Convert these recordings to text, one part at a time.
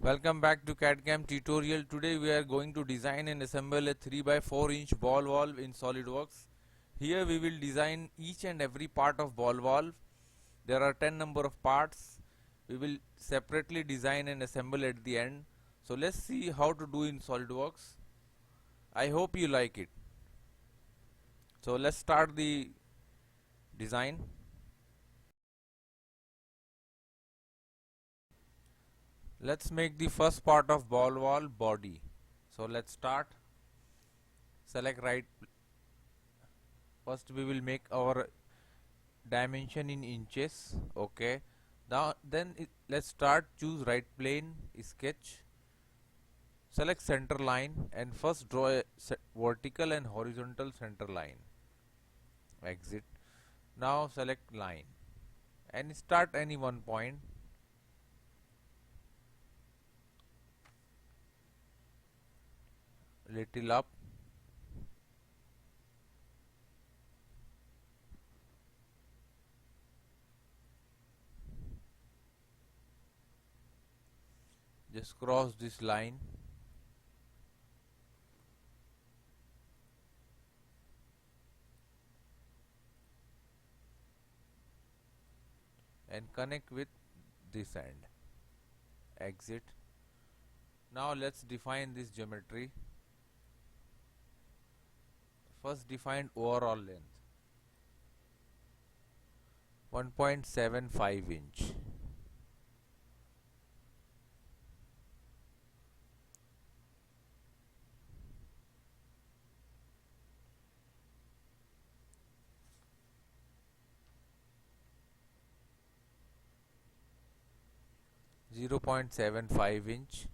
Welcome back to CAD/CAM tutorial. Today we are going to design and assemble a 3 by 4 inch ball valve in Solidworks. Here we will design each and every part of ball valve. There are 10 number of parts. We will separately design and assemble at the end. So let's see how to do in Solidworks. I hope you like it. So let's start the design. Let's make the first part of ball valve body. So let's start. Select right. First we will make our dimension in inches. Okay. Now let's start. Choose right plane, sketch. Select center line and first draw a vertical and horizontal center line. Exit. Now select line and start any one point. Little up. Just cross this line. And connect with this end. Exit. Now let's define this geometry. First define overall length 1.75 inch. Zero 0.75 inch.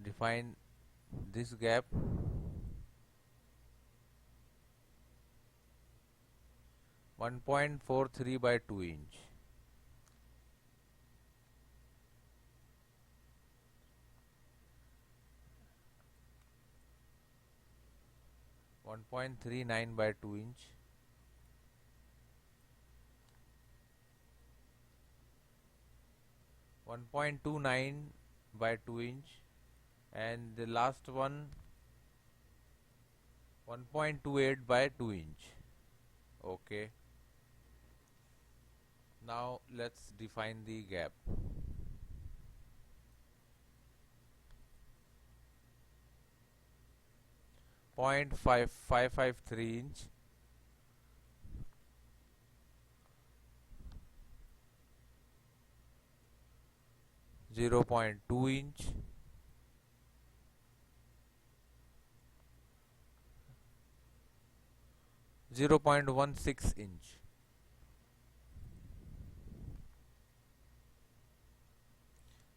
Define this gap 1.43 by 2 inch. One 1.39 by 2 inch. One 1.29 by 2 inch. And the last one 1.28 by 2 inch. Okay. Now let's define the gap. Point 553 inch. 0.2 inch. 0.16 inch.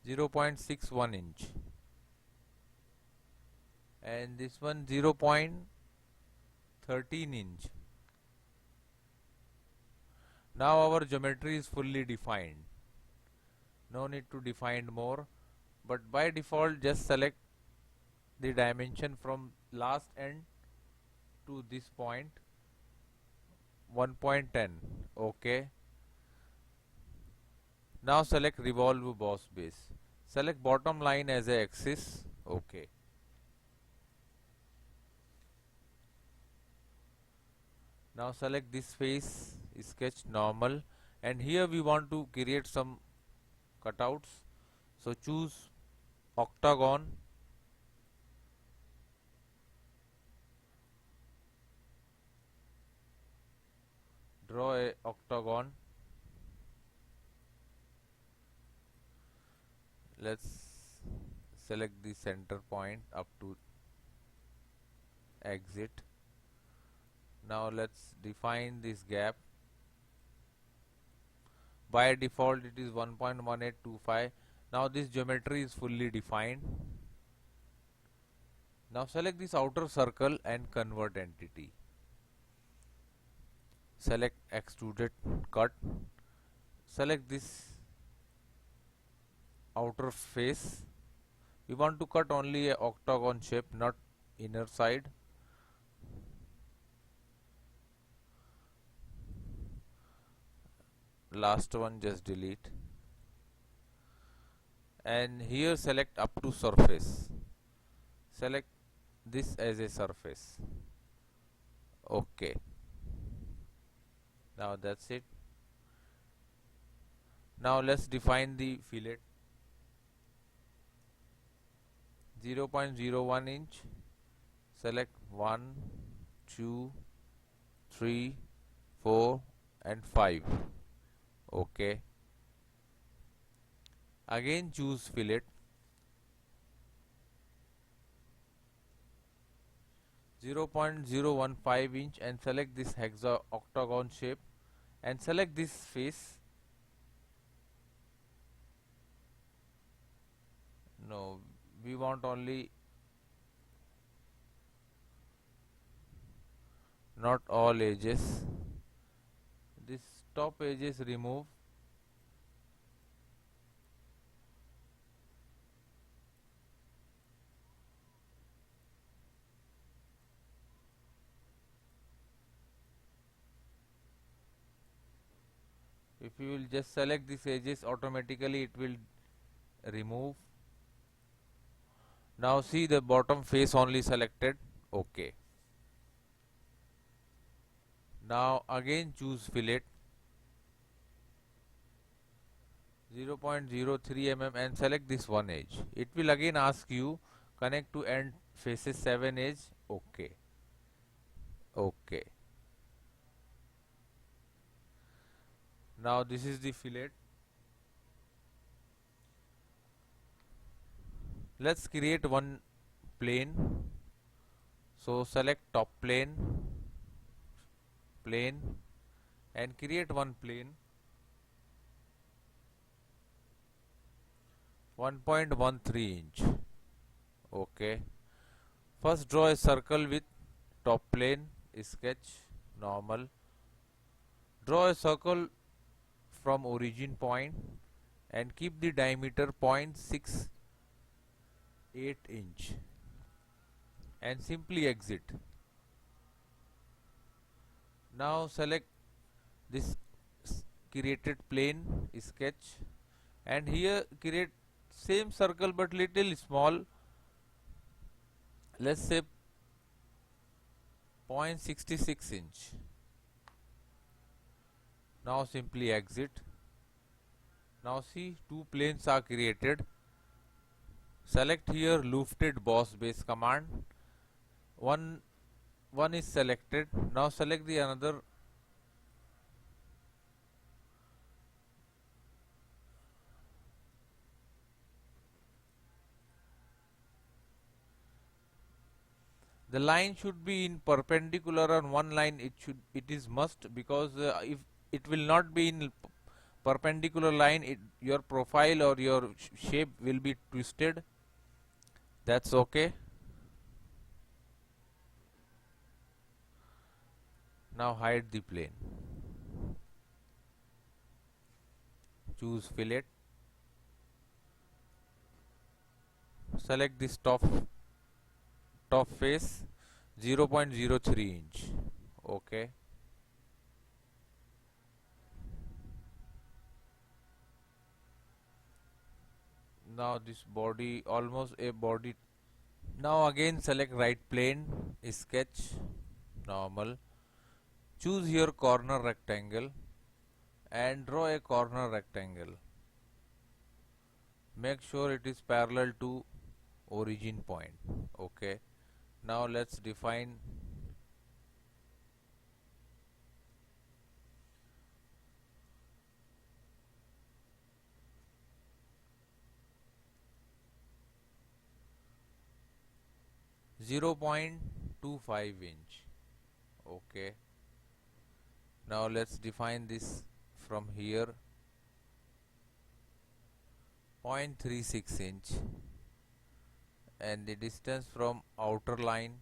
0.61 inch. And this one 0.13 inch. Now our geometry is fully defined. No need to define more, but by default just select the dimension from last end to this point 1.10. Okay. Now select revolve boss base. Select bottom line as a axis. Okay. Now select this face, sketch normal, and here we want to create some cutouts. So choose octagon. Draw a octagon. Let's select the center point up to exit. Now let's define this gap. By default it is 1.1825. Now this geometry is fully defined. Now select this outer circle and convert entity. Select extruded cut. Select this outer face. We want to cut only a octagon shape, not inner side. last one just delete, and here select up to surface, select this as a surface. Okay, now that's it. Now let's define the fillet. 0.01 inch, select 1, 2, 3, 4 and 5. Okay, again choose fillet. 0.015 inch and select this octagon shape and select this face. No, we want only not all edges. This top edges remove. If you will just select these edges, automatically it will remove. Now see the bottom face only selected. Okay. Now again choose fillet. 0.03 mm and select this one edge. It will again ask you connect to end faces 7 edge. Okay. Okay. Now this is the fillet. Let's create one plane. So select top plane, and create one plane. 1.13 inch. Okay. First draw a circle with top plane, sketch, normal. Draw a circle from origin point and keep the diameter 0.68 inch and simply exit. Now select this created plane, sketch, and here create same circle but little small, let's say 0.66 inch. Now simply exit. Now see two planes are created. Select here lufted boss base command. One is selected. Now select the another. The line should be in perpendicular on one line. It is must, because if it will not be in perpendicular line, your profile or your shape will be twisted. That's okay. Now hide the plane. Choose fillet. Select this top face, 0.03 inch. Okay. Now this body, almost a body. Now again select right plane, sketch, normal. Choose here corner rectangle and draw a corner rectangle. Make sure it is parallel to origin point. Okay. Now let's define .25 inch. Okay. Now let's define this from here, 0.36 inch, and the distance from outer line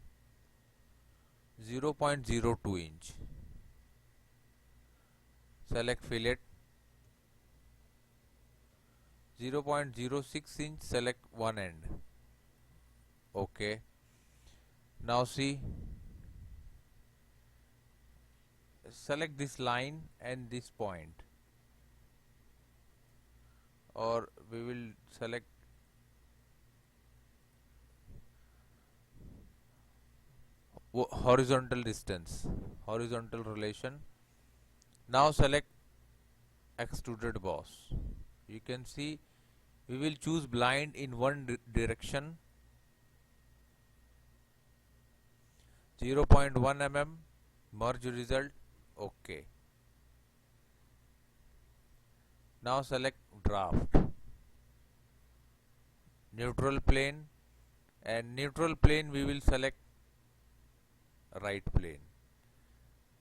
0.02 inch. Select fillet. 0.06 inch, select one end. Okay. Now see, select this line and this point. or we will select horizontal distance, horizontal relation. Now select extruded boss. You can see we will choose blind in one direction, 0.1 mm, merge result, OK. Now select draft, neutral plane, and neutral plane we will select right plane.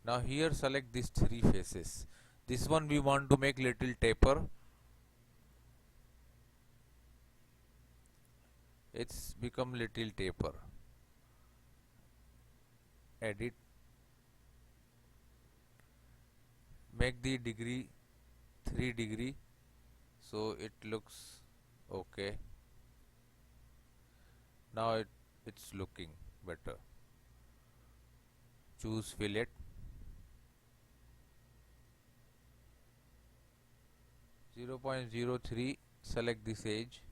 Now here select these three faces. This one we want to make little taper. It's become little taper. Edit. Make the degree 3 degree so it looks okay. Now it's looking better. Choose fillet. .03, select this edge.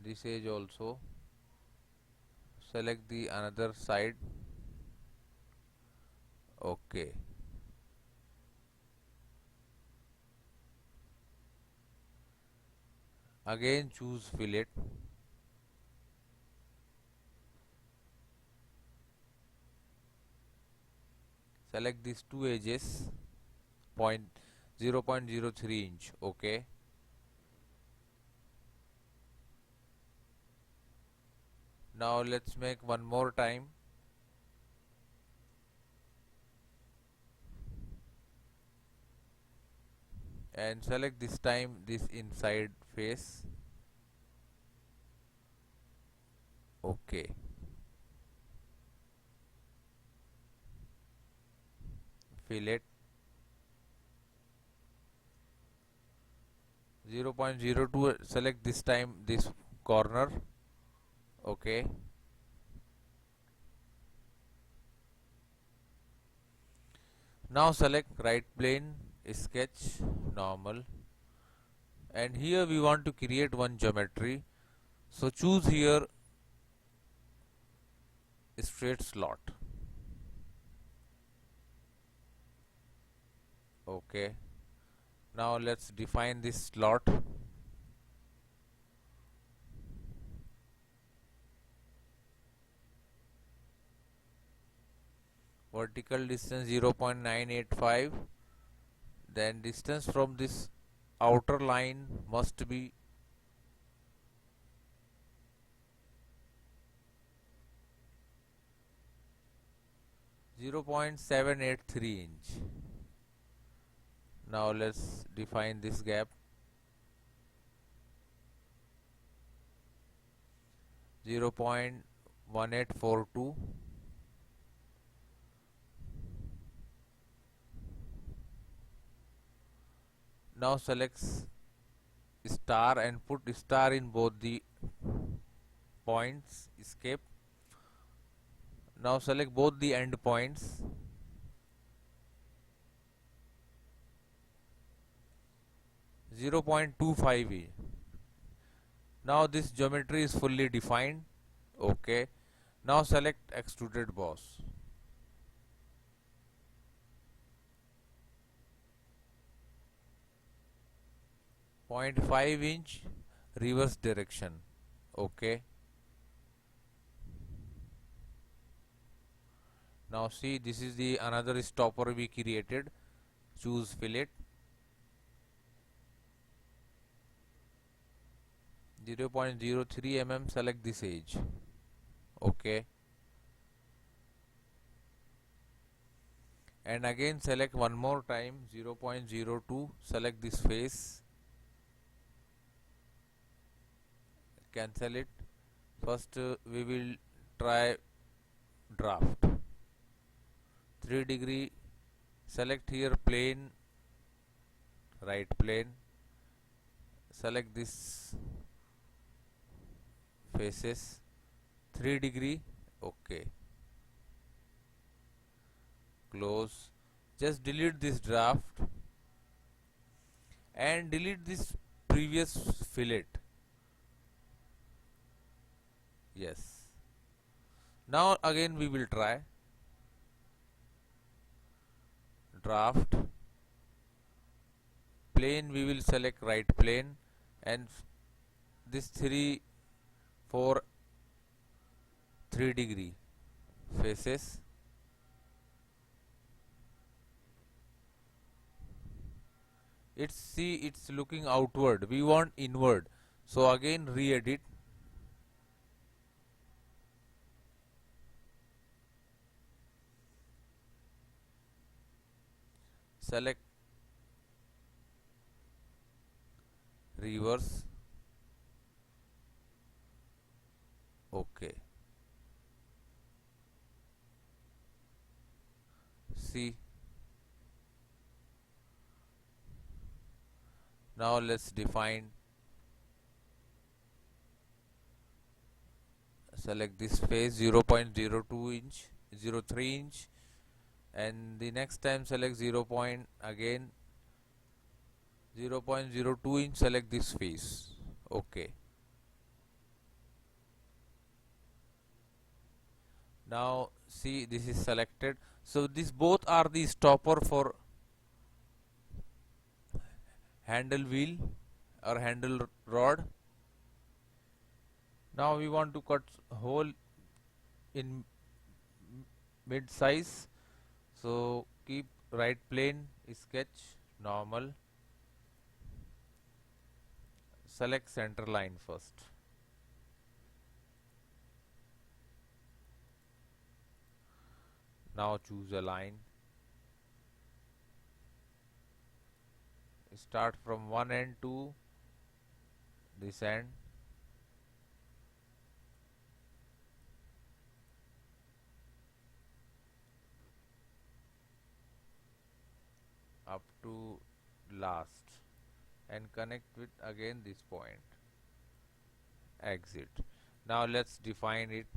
This edge also. Select the another side. OK. Again choose fillet. Select these two edges, 0.03 inch. OK. Now let's make one more time. And select this time this inside face. OK. Fillet 0.02, select this time this corner. OK. Now select right plane, sketch, normal, and here we want to create one geometry. So choose here straight slot. OK. Now let's define this slot. Vertical distance 0.985. Then distance from this outer line must be 0.783 inch. Now let's define this gap. 0.1842. Now select star and put star in both the points, escape. Now select both the end points. .25. Now this geometry is fully defined. OK. Now select extruded boss. 0.5 inch reverse direction. OK. Now see, this is the another stopper we created. Choose fillet. 0.03 mm, select this edge. OK. And again select one more time 0.02, select this face. Cancel it. First we will try draft. 3 degree, select here plane, right plane, select this faces, 3 degree. Okay, close. Just delete this draft and delete this previous fillet. Yes. Now again we will try draft plane. We will select right plane and this 3 degree faces. It's looking outward. We want inward. So again re-edit. Select reverse. Okay. See. Now let's define. Select this face 0.02 inch, 0.3 inch, and the next time select 0.02 inch. Select this face. Okay. Now see, this is selected. So these both are the stopper for handle wheel or handle rod. Now we want to cut hole in mid size. So keep right plane, sketch normal. Select center line first. Now choose a line. Start from one end to this end. Up to last and connect with again this point. Exit. Now let's define it.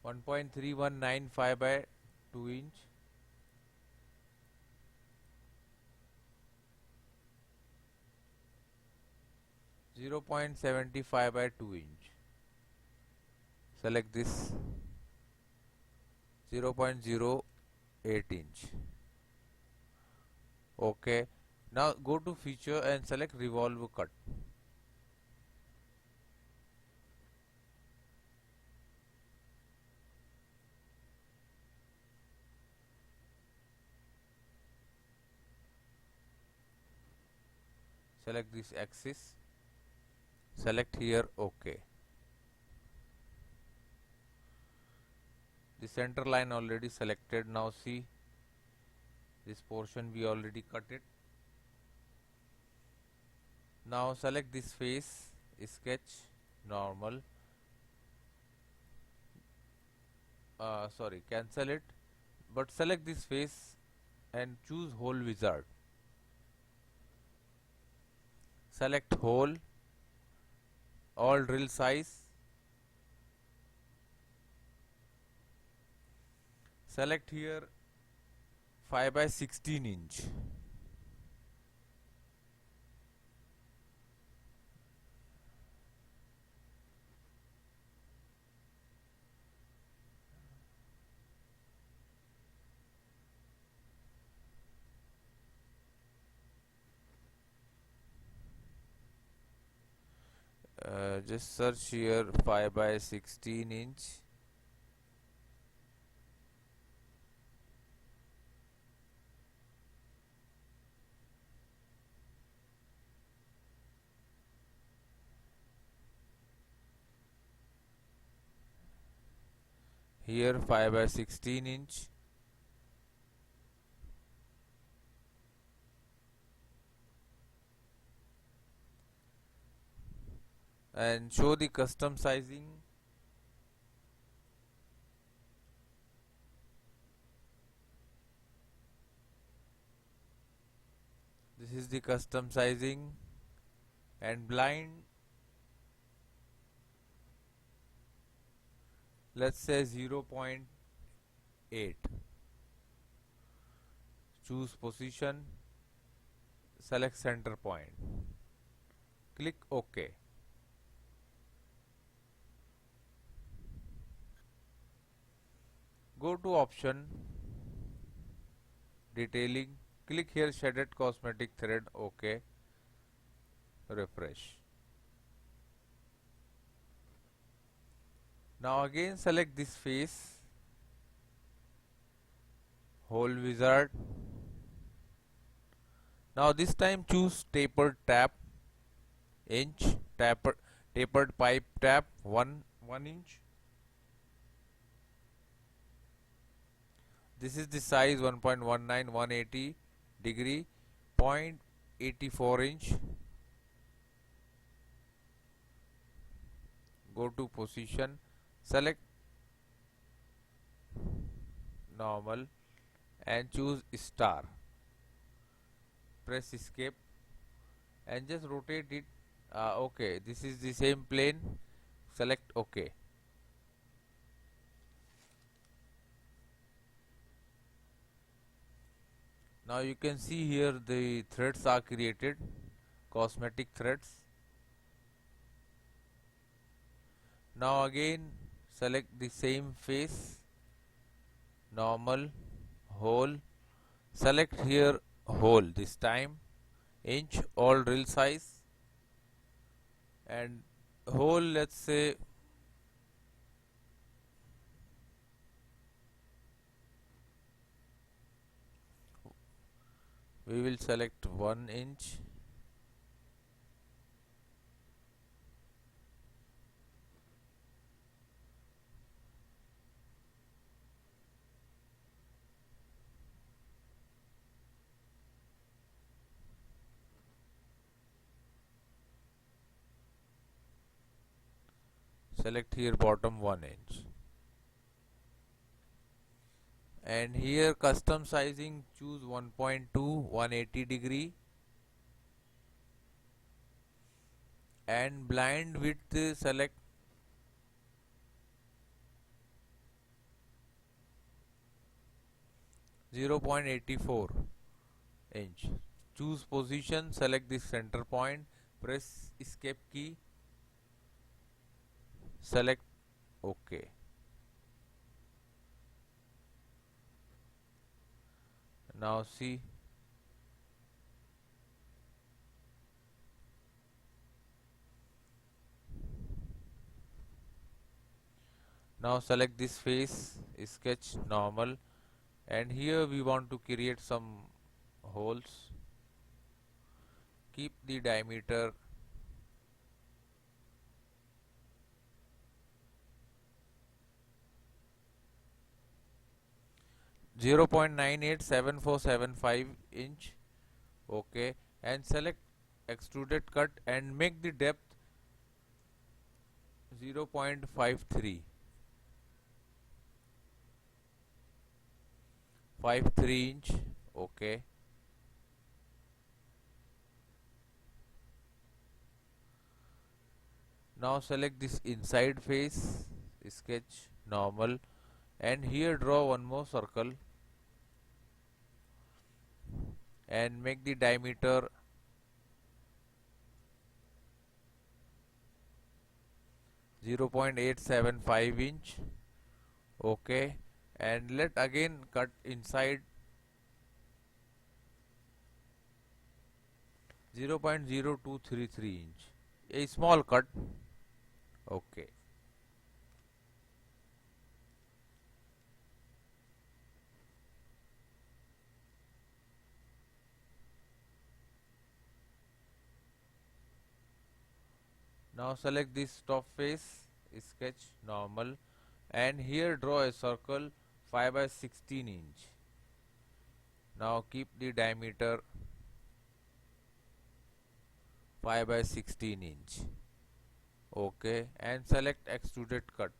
.3195 by 2 inch. .75 by 2 inch. Select this 0.08 inch. Okay. Now go to feature and select revolve cut. Select this axis. Select here OK. The center line already selected. Now see, this portion we already cut it. Now select this face, sketch normal. Sorry, cancel it, but select this face and choose hole wizard. Select hole, all drill size. Select here 5 by 16 inch. Just search here 5 by 16 inch. Here 5 by 16 inch. And show the custom sizing. is the custom sizing, and blind, let's say 0.8. Choose position, select center point, click OK. Go to option detailing, click here shaded cosmetic thread, OK, refresh. Now again select this face, hole wizard. Now this time choose tapered tap, inch, tapered pipe tap, 1 inch. This is the size 1.19, 180 degree, 0.84 inch. Go to position, select normal and choose star. Press escape and just rotate it. Okay, this is the same plane. Select OK. Now you can see here the threads are created, cosmetic threads. Now again select the same face, normal, hole, select here hole this time, inch, all drill size, and hole, let's say we will select 1 inch. Select here bottom 1 inch. And here custom sizing, choose 1.2, 180 degree, and blind width select 0.84 inch. Choose position, select the center point, press escape key, select OK. Now see, now select this face, sketch normal, and here we want to create some holes. Keep the diameter 0.987475 inch. OK, and select extruded cut and make the depth 0.53 inch. OK. Now select this inside face, sketch normal, and here draw one more circle and make the diameter 0.875 inch. OK, and let again cut inside 0.0233 inch, a small cut. OK. Now select this top face, sketch normal, and here draw a circle 5 by 16 inch. Now keep the diameter 5 by 16 inch. OK, and select extruded cut.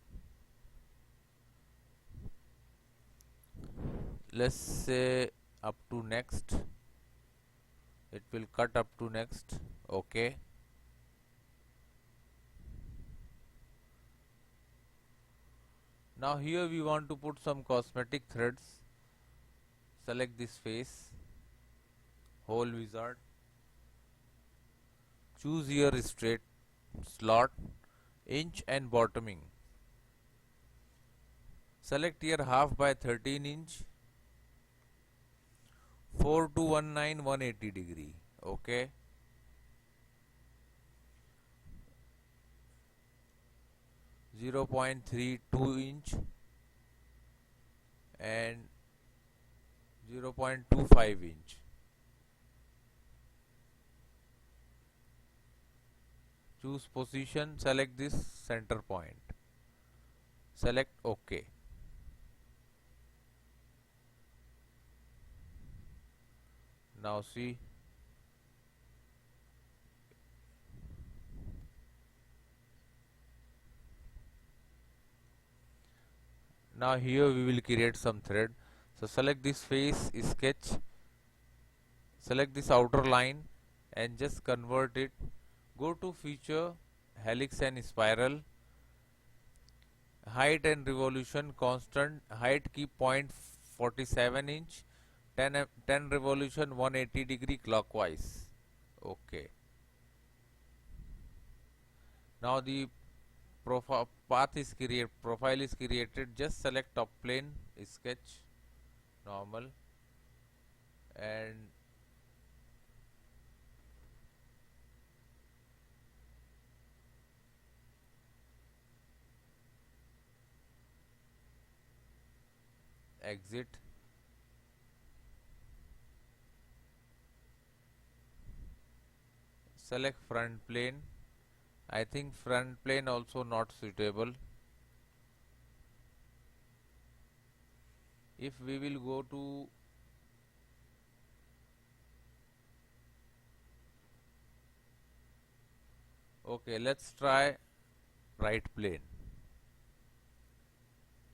Let's say up to next it will cut up to next. Okay. Now here we want to put some cosmetic threads. Select this face, hole wizard, choose your straight slot, inch and bottoming. Select here half by 13 inch, 4 to 19 180 degree. Okay. Zero 0.32 inch and 0.25 inch. Choose position, select this center point. Select OK. Now see, now here we will create some thread. So select this face, sketch, select this outer line and just convert it. Go to feature, helix and spiral, height and revolution constant, height keep 0.47 inch, 10 revolution 180 degree clockwise. Okay. Now the profile is created. Just select top plane, sketch, normal, and exit. Select front plane. I think front plane also not suitable. If we will go to okay, let's try right plane.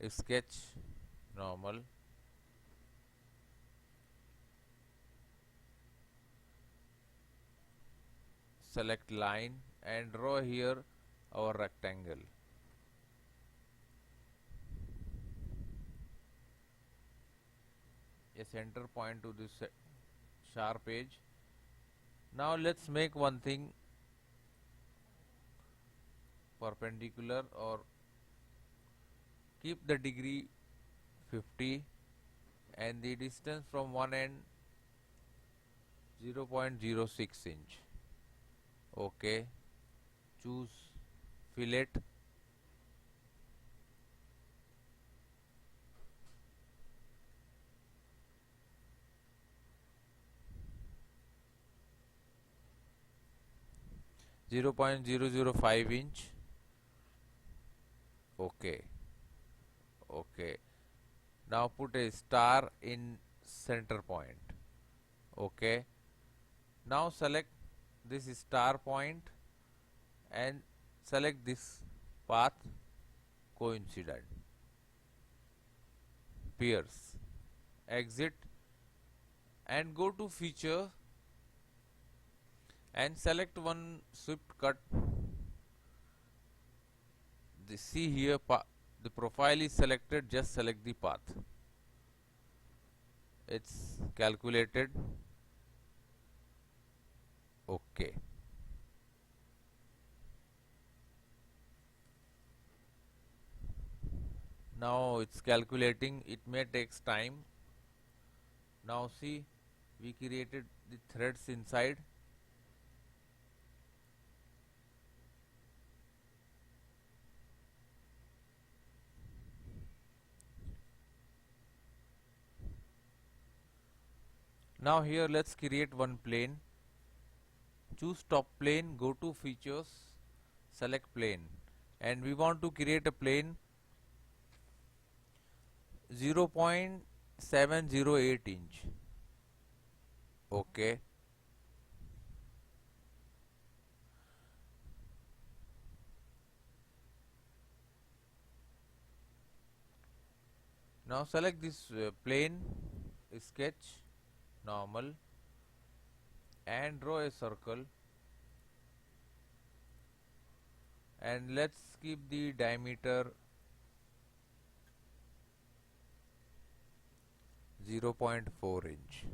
Sketch, normal, select line and draw here our rectangle. A center point to this sharp edge. Now let's make one thing perpendicular, or keep the degree 50 and the distance from one end 0.06 inch. Okay, choose fillet, (0.005 inch). Okay, okay. Now put a star in center point. Okay. Now select this star point and select this path coincident, pierce, exit and go to feature and select one swift cut. See here the profile is selected, just select the path. It's calculated. Okay. Now it's calculating, it may takes time. Now see, we created the threads inside. Now here let's create one plane. Choose top plane, go to features, select plane, and we want to create a plane 0.708 inch. Okay. Now select this plane, sketch, normal, and draw a circle, and let's keep the diameter 0.4 inch.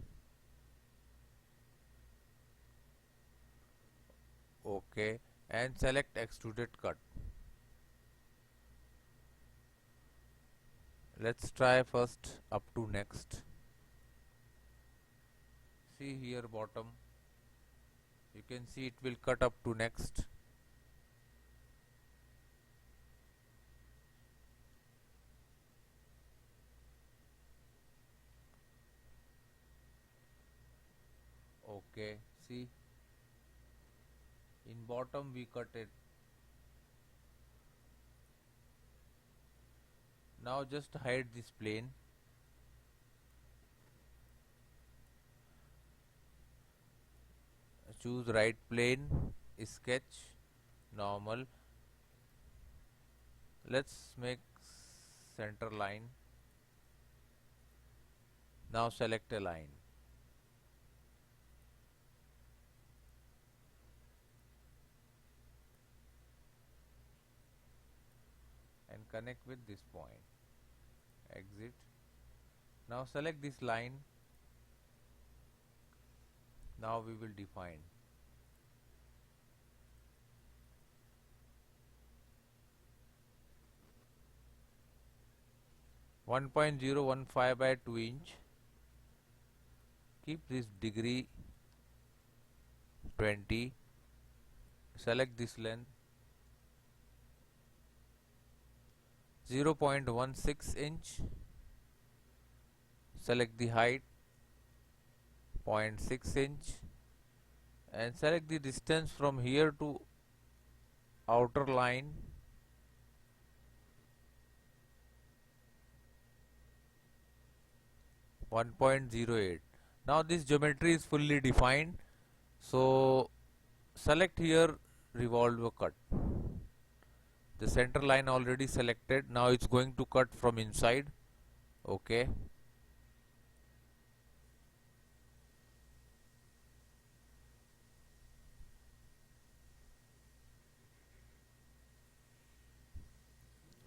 Okay, and select extruded cut. Let's try first up to next. See here bottom, you can see it will cut up to next. Okay, see, in bottom we cut it. Now just hide this plane. Choose right plane, sketch, normal. Let's make center line. Now select a line. And connect with this point. Exit. Now select this line. Now we will define. .015 by 2 inch. Keep this degree 20. Select this length 0.16 inch. Select the height 0.6 inch and select the distance from here to outer line 1.08. Now this geometry is fully defined, so select here revolve cut. The center line already selected. Now it's going to cut from inside. Okay.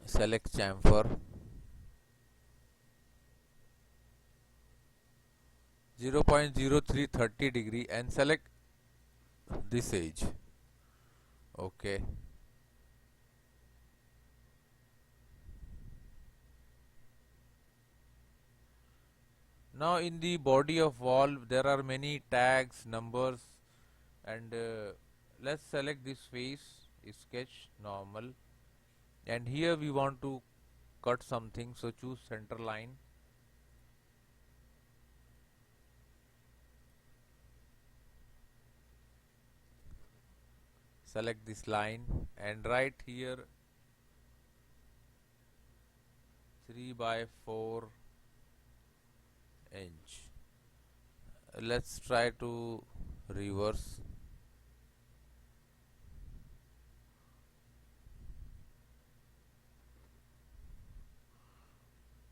Select chamfer. 0.0330 degree and select this edge. Okay. Now in the body of valve there are many tags, numbers, and let's select this face, sketch, normal, and here we want to cut something, so choose center line. Select this line and write here 3 by 4 inch. Let's try to reverse.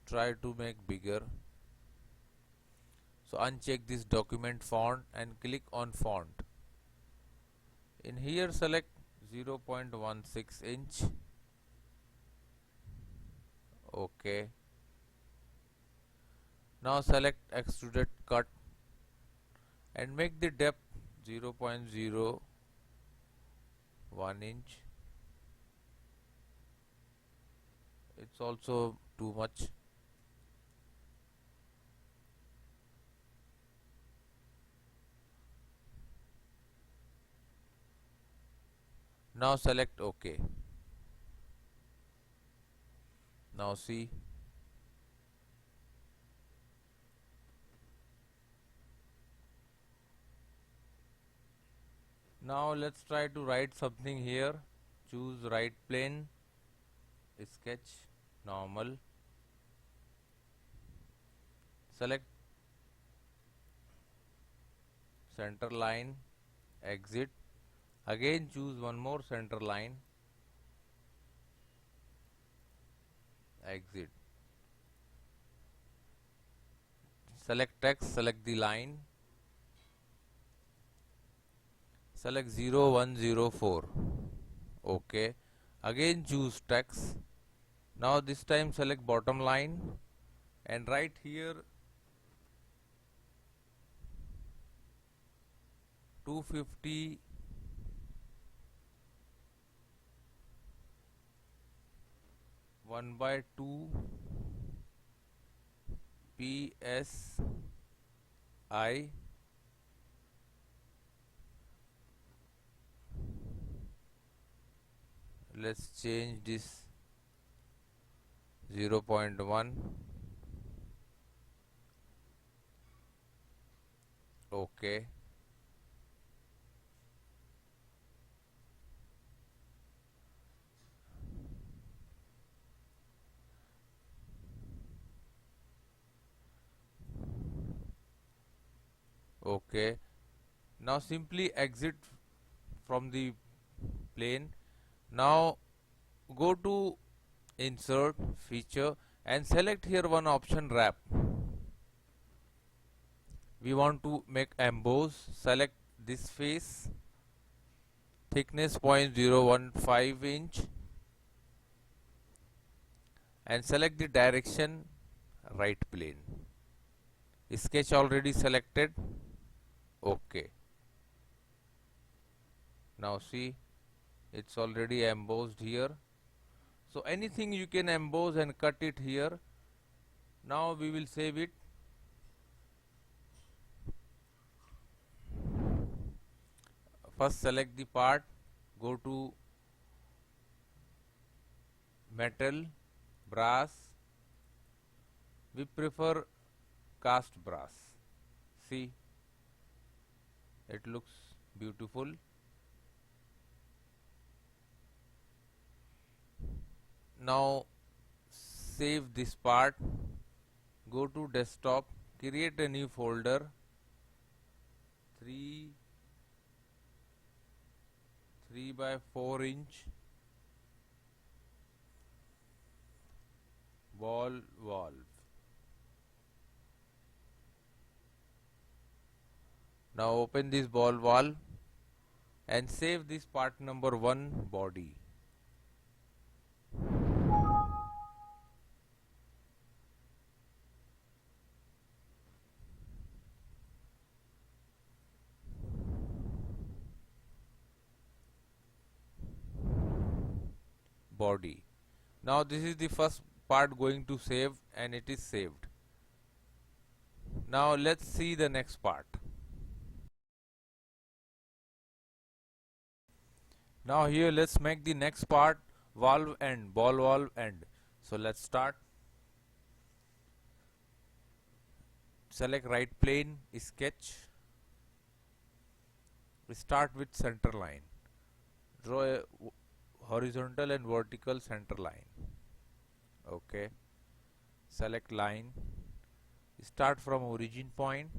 Try to make bigger. So uncheck this document font and click on font. In here select 0.16 inch. Okay. Now select extruded cut and make the depth 0.01 inch. It's also too much. Now select OK. Now see. Now let's try to write something here. Choose right plane, sketch, normal. Select center line, exit. Again choose one more center line, exit. Select text, select the line. select 0104. Okay, again choose text. Now this time select bottom line and write here 250 1/2 PSI let's change this 0.1. Okay, okay. Now simply exit from the plane. Now go to insert feature and select here one option wrap. We want to make emboss. Select this face, thickness 0.015 inch and select the direction right plane. Sketch already selected. Okay. Now see, it's already embossed here. So anything you can emboss and cut it here. Now we will save it. First select the part, go to metal, brass. We prefer cast brass. See, it looks beautiful. Now save this part, go to desktop, create a new folder, 3x4 inch ball valve. Now open this ball valve and save this part number 1 body. Body. Now this is the first part going to save and it is saved. Now let's see the next part. Now here let's make the next part, valve end, ball valve end. So let's start. Select right plane, sketch. We start with center line. Draw a horizontal and vertical center line. Okay. Select line. Start from origin point.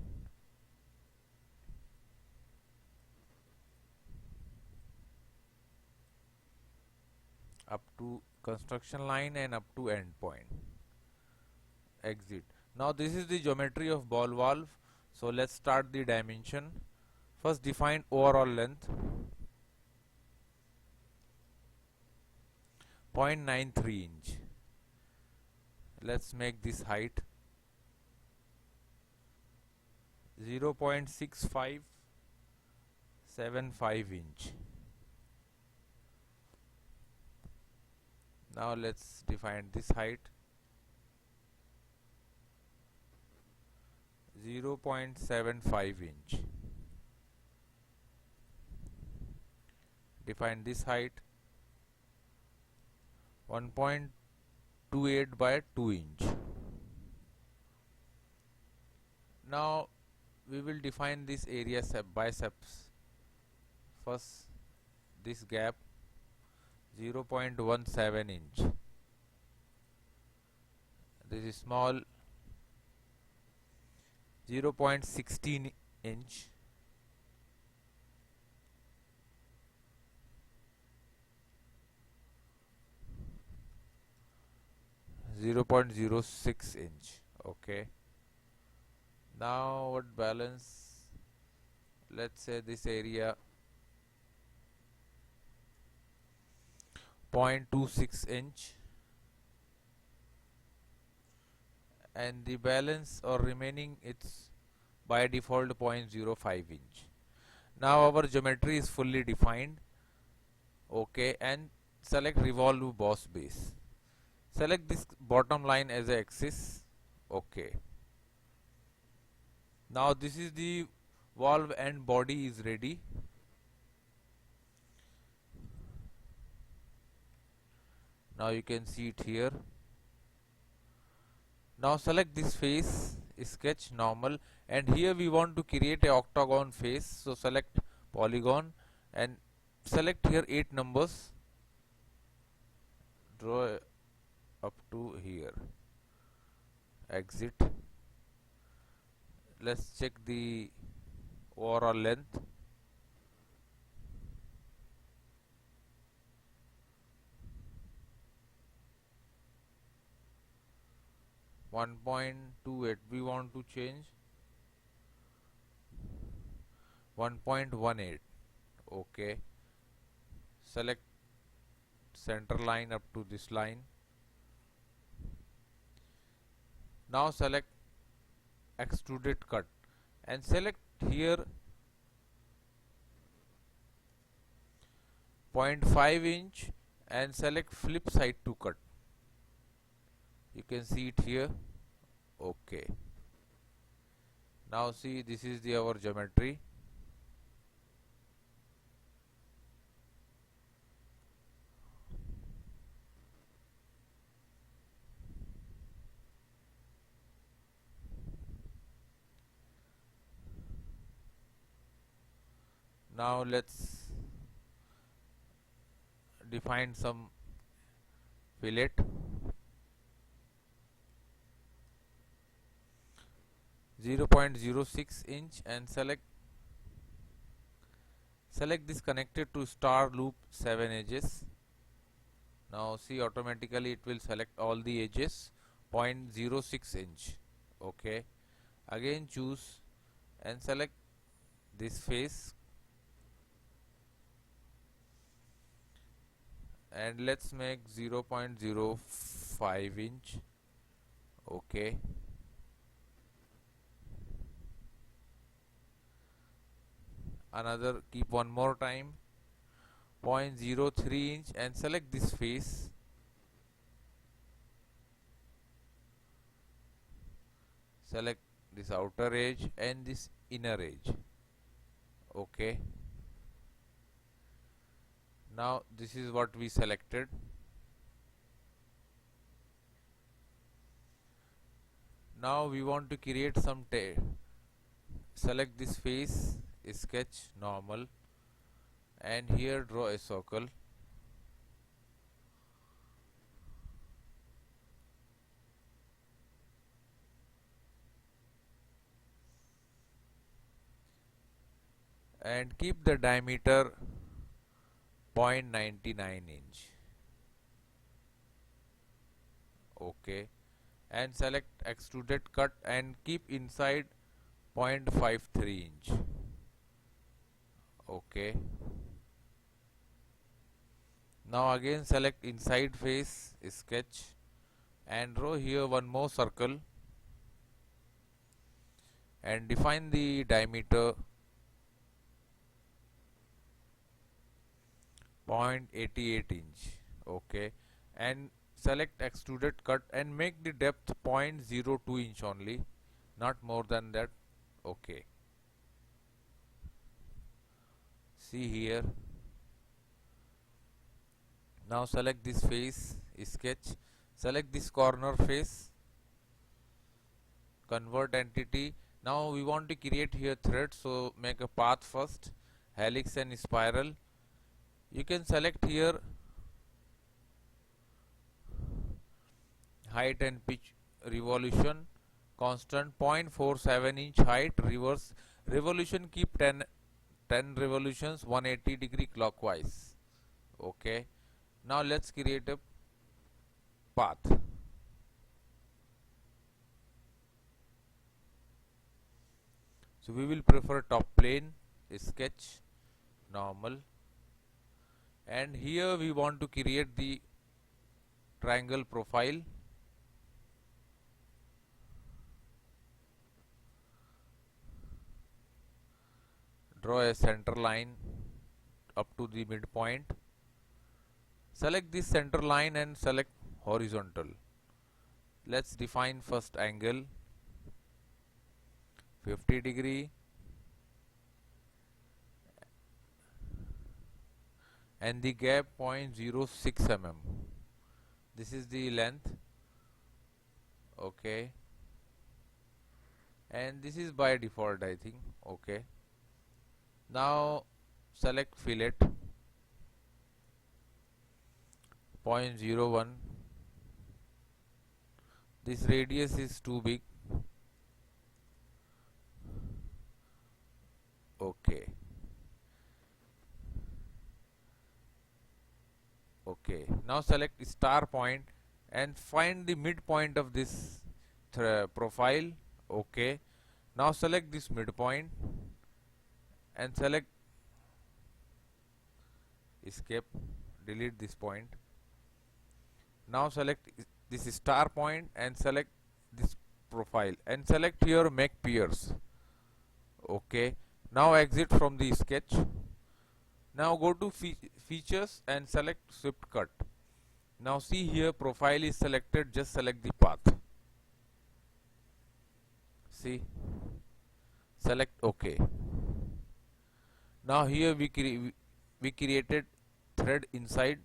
Up to construction line and up to end point. Exit. Now this is the geometry of ball valve. So let's start the dimension. First define overall length 0.93 inch. Let's make this height 0.6575 inch. Now let's define this height 0.75 inch. Define this height 1.28 by 2 inch. Now we will define this area biceps. First this gap 0.17 inch. This is small 0.16 inch. .06 inch. Okay. Now what balance? Let's say this area 0.26 inch, and the balance or remaining it's by default 0.05 inch. Now our geometry is fully defined. Okay, and select revolve boss base. Select this bottom line as a axis. Okay. Now this is the valve and body is ready. Now you can see it here. Now select this face, sketch normal, and here we want to create a octagon face. So select polygon and select here 8 numbers. Draw up to here. Exit. Let's check the overall length. .28. We want to change 1.18. Okay. Select center line up to this line. Now select extruded cut and select here 0.5 inch and select flip side to cut. You can see it here. Okay. Now see, this is our geometry. Now let's define some fillet. 0.06 inch and select this connected to star loop 7 edges. Now see, automatically it will select all the edges. 0.06 inch. Okay. Again choose and select this face and let's make 0.05 inch. Okay. Another, keep one more time, 0.03 inch and select this face. Select this outer edge and this inner edge. Okay. Now this is what we selected. Now we want to create some select this face, sketch normal, and here draw a circle. And keep the diameter 0.99 inch. Okay. And select extruded cut and keep inside 0.53 inch. Okay. Now again select inside face, sketch, and draw here one more circle and define the diameter 0.88 inch. Okay. And select extruded cut and make the depth 0.02 inch only, not more than that. Okay. See here. Now select this face, sketch, select this corner face, convert entity. Now we want to create here thread, so make a path first, helix and spiral. You can select here height and pitch revolution constant 0.47 inch height, reverse revolution keep 10 revolutions 180 degree clockwise. Okay. Now let's create a path. So we will prefer top plane, sketch normal, and here we want to create the triangle profile. Draw a center line up to the midpoint. Select this center line and select horizontal. Let's define first angle 50 degree and the gap 0.06 mm. This is the length. Okay, and this is by default, I think. Okay, now select fillet 0.01. This radius is too big. Okay, okay, now select star point and find the midpoint of this profile. Okay, now select this midpoint and select escape, delete this point. Now select this star point and select this profile and select here make peers. Okay, now exit from the sketch. Now go to features and select swift cut. Now see here profile is selected, just select the path. See, select OK. Now here we created thread inside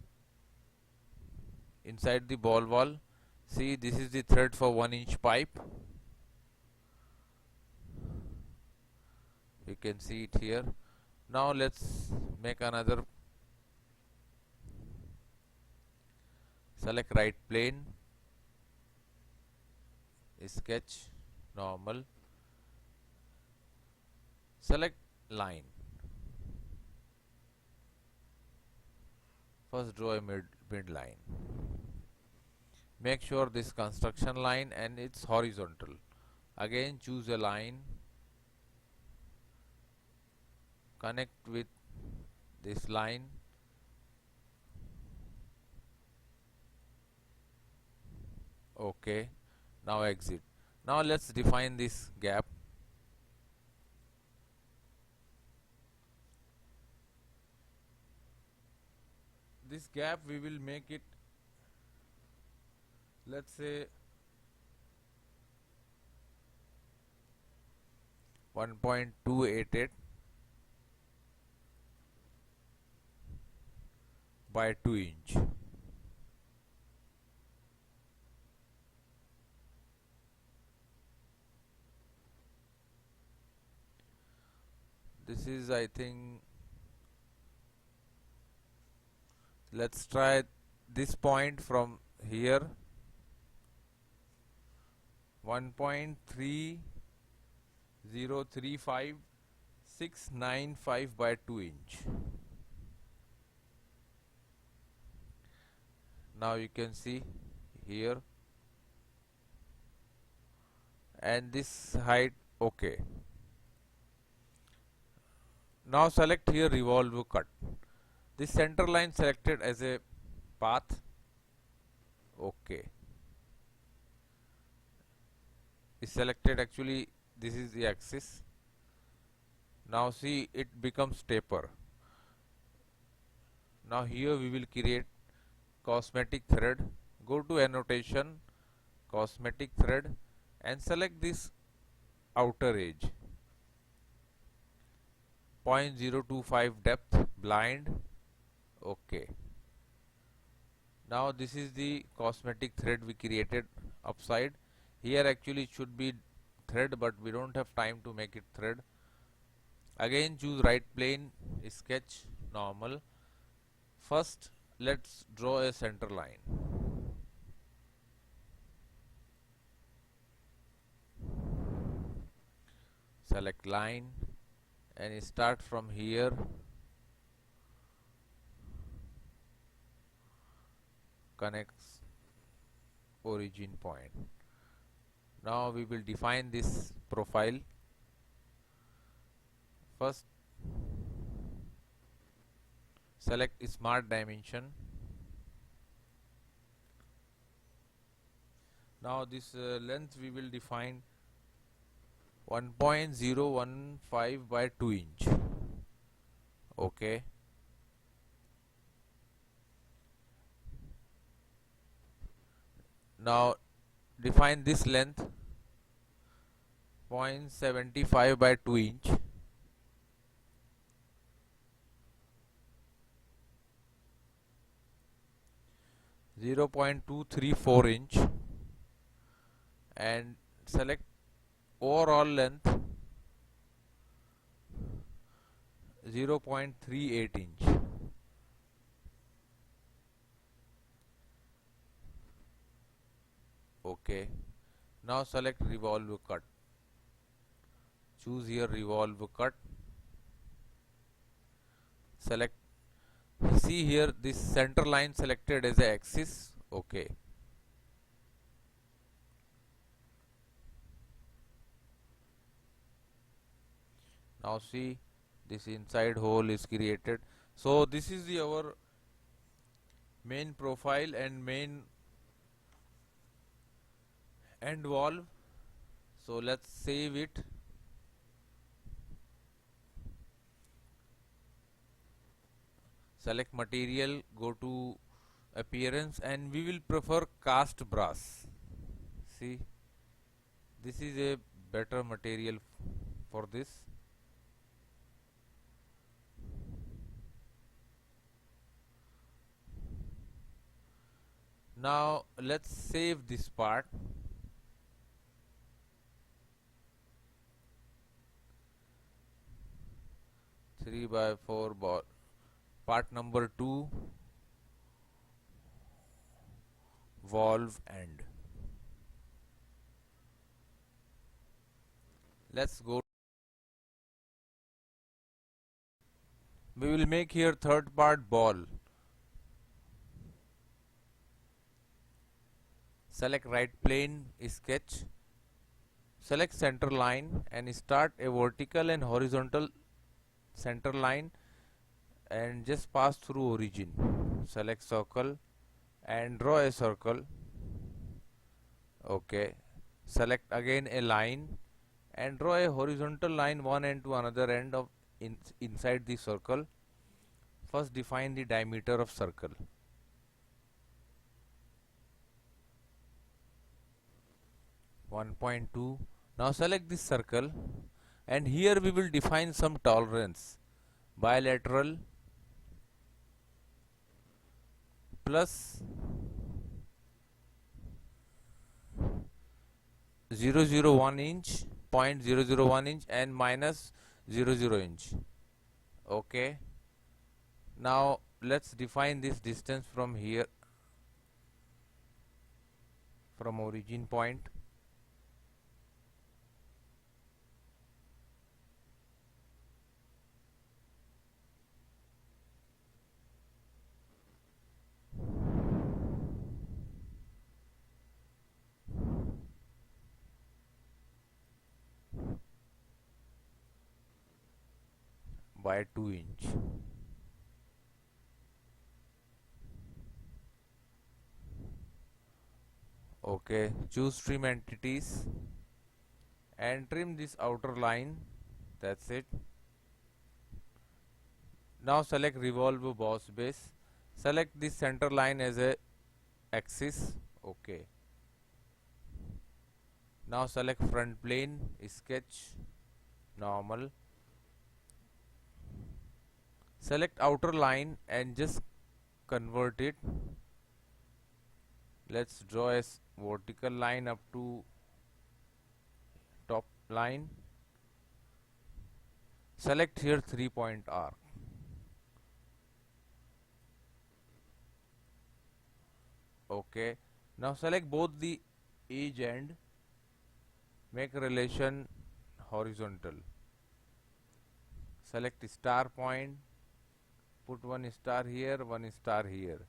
the ball wall. See, this is the thread for 1-inch pipe. You can see it here. Now let's make another. Select right plane, sketch, normal, select line. First draw a mid line. Make sure this construction line and it's horizontal. Again choose a line, connect with this line. Okay, now exit. Now let's define this gap. This gap we will make it, let's say 1.288 by 2 inch. This is, I think, let's try this point from here, 1.3035695 by 2 inch. Now you can see here, and this height. Okay, now select here revolve cut. This center line selected as a path. Okay, is selected. Actually this is the axis. Now see, it becomes taper. Now here we will create cosmetic thread. Go to annotation, cosmetic thread, and select this outer edge, 0.025 depth, blind. Okay, now this is the cosmetic thread we created upside. Here actually it should be thread, but we don't have time to make it thread. Again choose right plane, sketch, normal. First let's draw a center line. Select line and start from here. Connects origin point. Now we will define this profile. Select smart dimension. Now this length we will define 1.015 by 2 inch. Okay. Now define this length 0.75 by 2 inch. Zero 0.234 inch, and select overall length 0.38 inch. Okay. Now select revolve cut. Choose here revolve cut. Select, see here this center line selected as a axis. Okay. Now see this inside hole is created. So this is our main profile and main end valve. So let's save it. Select material, go to appearance, and we will prefer cast brass. See, this is a better material for this. Now let's save this part. Three by four ball. Part number 2, valve end. Let's go. We will make here third part ball. Select right plane, sketch. Select center line and start a vertical and horizontal center line and just pass through origin. Select circle and draw a circle. Okay. Select again a line and draw a horizontal line one end to another end of inside the circle. First define the diameter of circle. (1.2). Now select this circle and here we will define some tolerance. Bilateral plus 0.001 inch, 0.001 inch and minus 0.0 inch. Okay. Now let's define this distance from here, from origin point. By 2 inch. Okay, choose trim entities and trim this outer line. That's it. Now select revolve boss base. Select this center line as a axis. Okay. Now select front plane, sketch, normal. Select outer line and just convert it. Let's draw a vertical line up to top line. Select here 3-point arc. Okay. Now select both the edge end. Make relation horizontal. Select star point. Put one star here, one star here.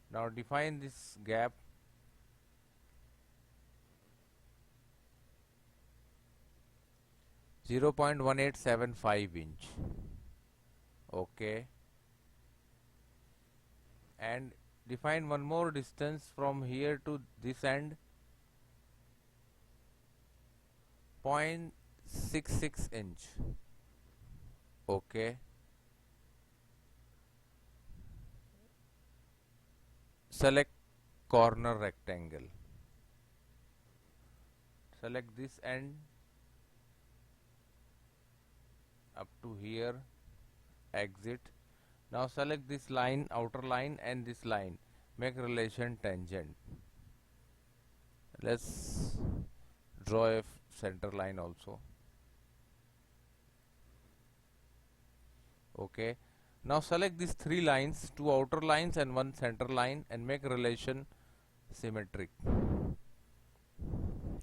Now define this gap. (0.1875 inch). Okay. and define one more distance from here to this end, 0.66 inch. Okay. Select corner rectangle. Select this end up to here, exit. Now select this line, outer line, and this line. Make relation tangent. Let's draw a center line also. Okay. Now select these three lines, two outer lines and one center line, and make relation symmetric.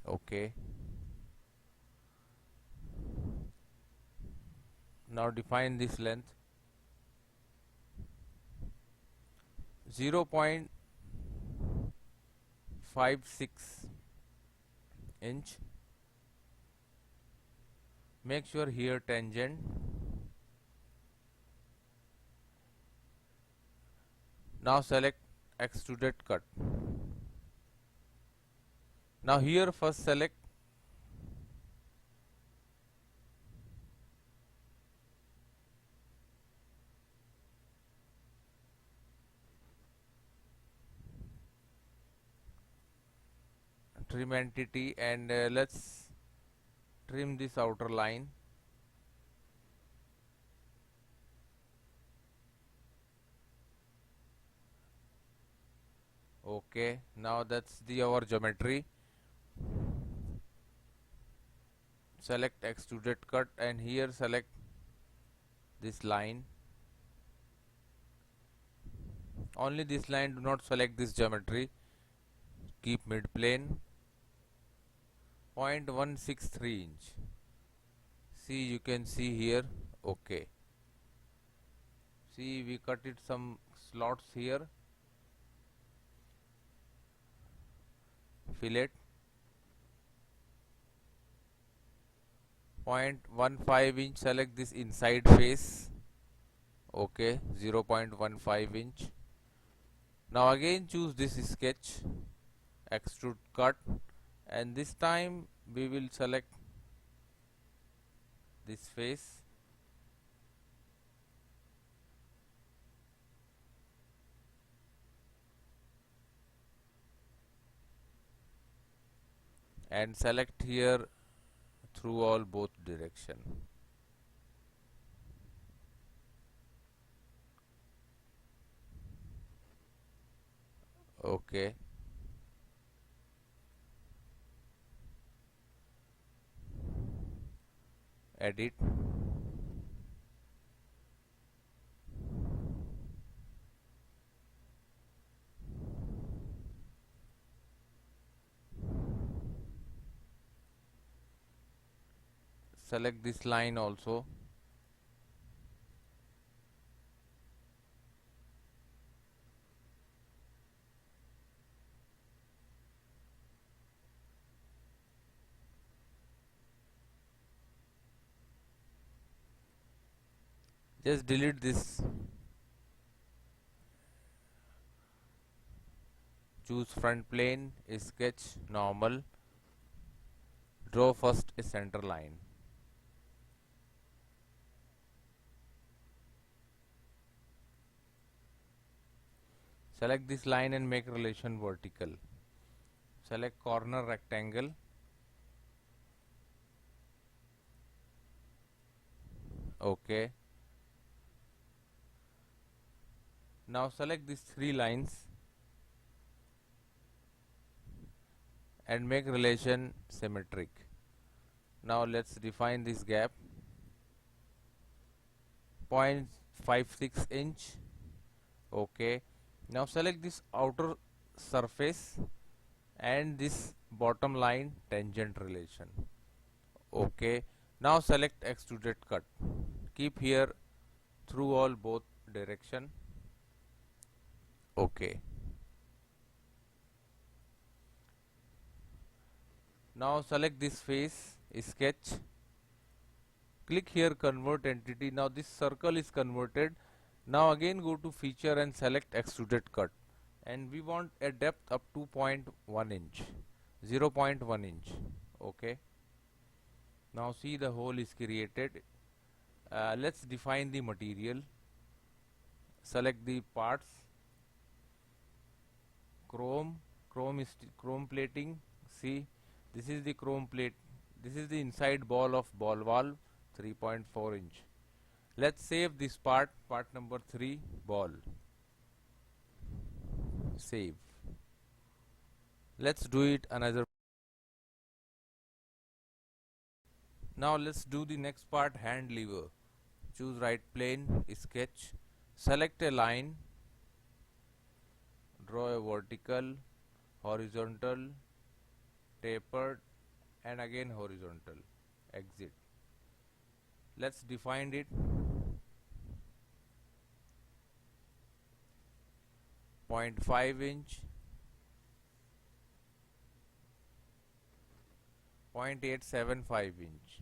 Okay. Now define this length 0.56 inch. Make sure here tangent. Now select extruded cut. Now here first select trim entity, and let's trim this outer line. Okay, now that's our geometry. Select extruded cut, and here select this line. Only this line, do not select this geometry. Keep mid plane. 0.163 inch. See, you can see here. Okay. See, we cut it some slots here. Fillet. 0.15 inch. Select this inside face. Okay, 0.15 inch. Now again choose this sketch, extrude cut, and this time we will select this face. And select here through all both direction. Okay. Edit. Select this line also. Just delete this. Choose front plane, sketch, normal. Draw first a center line. Select this line and make relation vertical. Select corner rectangle. Okay. Now select these three lines and make relation symmetric. Now let's define this gap. 0.56 inch. Okay. Now select this outer surface and this bottom line tangent relation. Okay. Now select extruded cut. Keep here through all both direction. Okay. Now select this face, sketch. Click here convert entity. Now this circle is converted. Now again go to feature and select extruded cut, and we want a depth up to 0.1 inch, 0.1 inch. Okay, now see the hole is created. Let's define the material. Select the parts. Chrome plating. See, this is the chrome plate. This is the inside ball of ball valve, 3.4 inch. Let's save this part number 3, ball. Save. Let's do it another. Now let's do the next part, hand lever. Choose right plane, sketch, select a line, draw a vertical, horizontal, tapered, and again horizontal. Exit. Let's define it. 0.5 inch, 0.875 inch.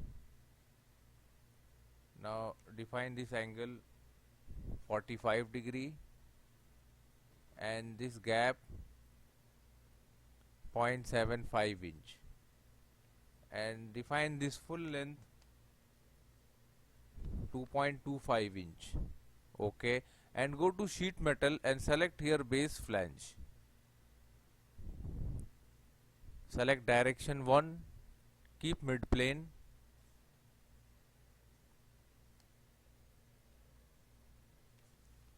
Now define this angle 45 degree, and this gap 0.75 inch, and define this full length 2.25 inch. Okay, and go to sheet metal and select here base flange. Select direction 1, keep mid plane,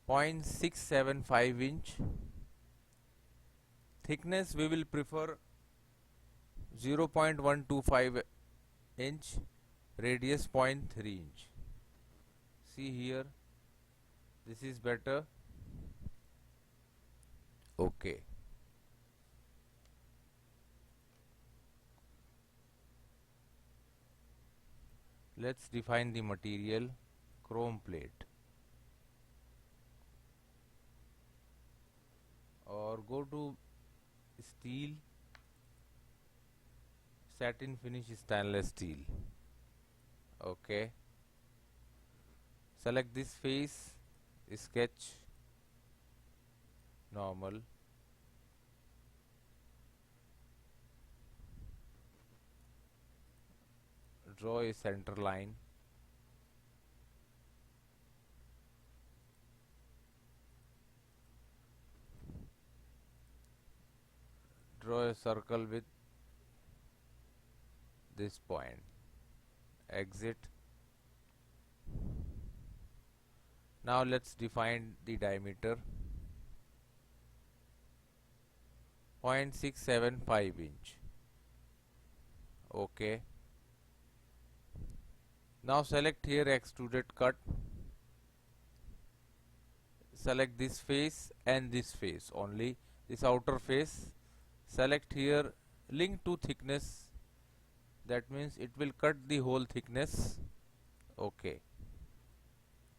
.675 inch. Thickness we will prefer 0.125 inch, radius 0.3 inch. See here, this is better. Okay. Let's define the material, chrome plate, or go to steel, satin finish stainless steel. Okay, select this face, sketch, normal, draw a center line, draw a circle with this point, exit. Now let's define the diameter, 0.675 inch. Okay. Now select here extruded cut, select this face and this face only, this outer face. Select here link to thickness, that means it will cut the whole thickness. Okay,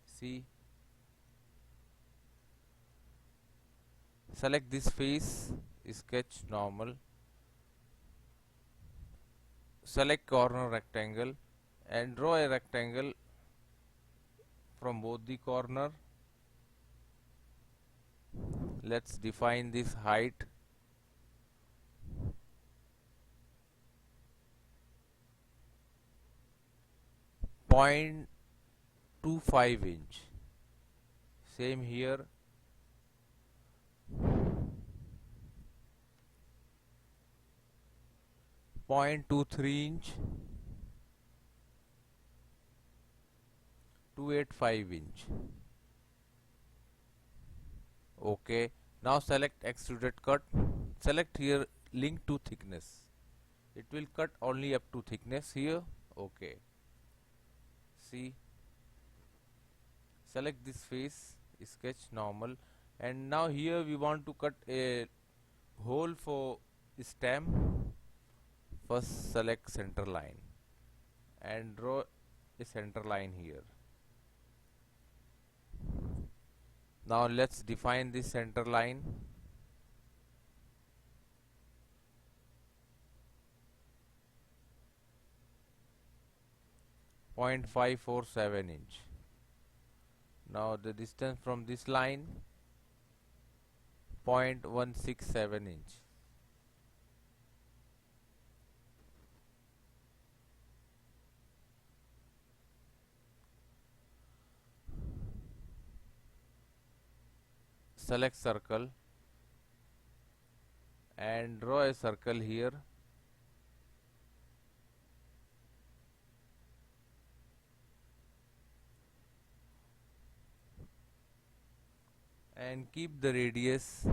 see, select this face, sketch normal, select corner rectangle and draw a rectangle from both the corner. Let's define this height, 0.25 inch. Same here, 0.23 inch, 285 inch. Okay, now select extruded cut, select here link to thickness, it will cut only up to thickness here. Okay, see, select this face, sketch normal, and now here we want to cut a hole for stem. First select center line and draw a center line here. Now let's define this center line, 0.547 inch. Now the distance from this line 0.167 inch. Select circle and draw a circle here. And keep the radius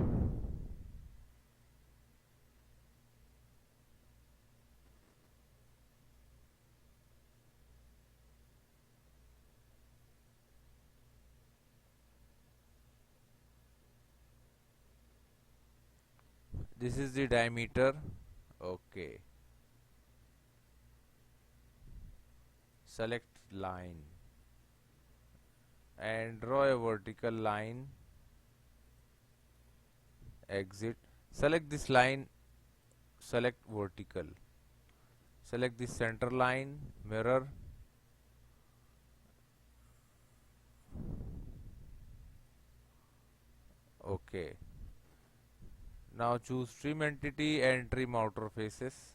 this is the diameter. Okay. Select line and draw a vertical line. Exit. Select this line, select vertical. Select the center line, mirror. Okay. Now choose trim entity and trim outer faces.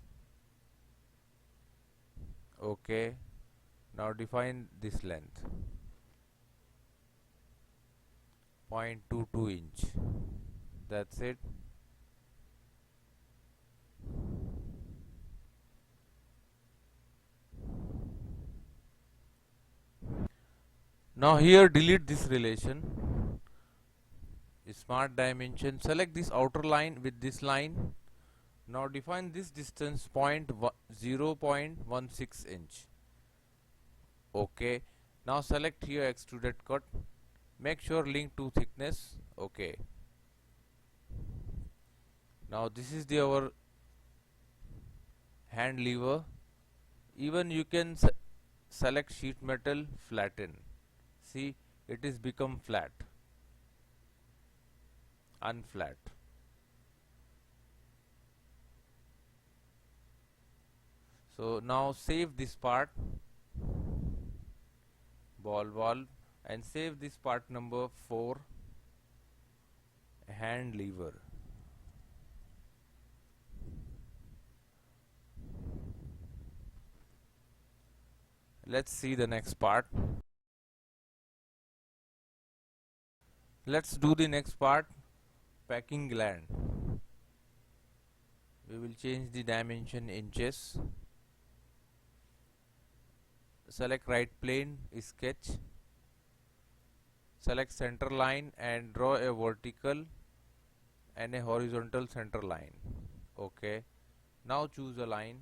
Okay. Now define this length 0.22 inch. That's it. Now here delete this relation. Smart dimension. Select this outer line with this line. Now define this distance 0.16 inch. Okay. Now select here extruded cut. Make sure link to thickness. Okay. Now this is our hand lever. Even you can select sheet metal, flatten. See, it is become flat. Unflat. So now save this part, ball valve, and save this part number 4, hand lever. Let's see the next part. Let's do the next part, packing gland. We will change the dimension inches. Select right plane, sketch. Select center line and draw a vertical and a horizontal center line. Okay. Now choose a line.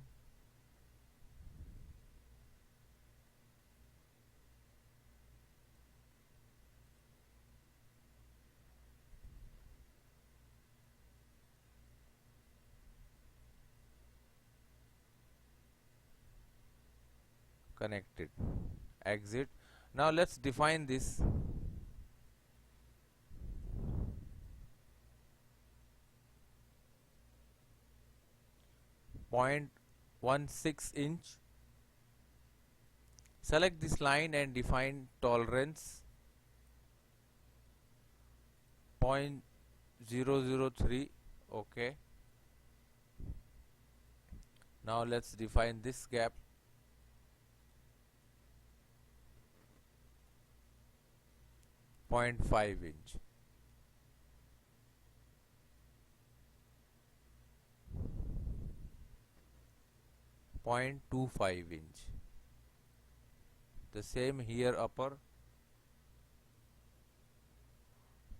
Connected. Exit. Now let's define this. .16 inch. Select this line and define tolerance 0.003. Okay. Now let's define this gap. .5 inch. .25 inch. The same here upper.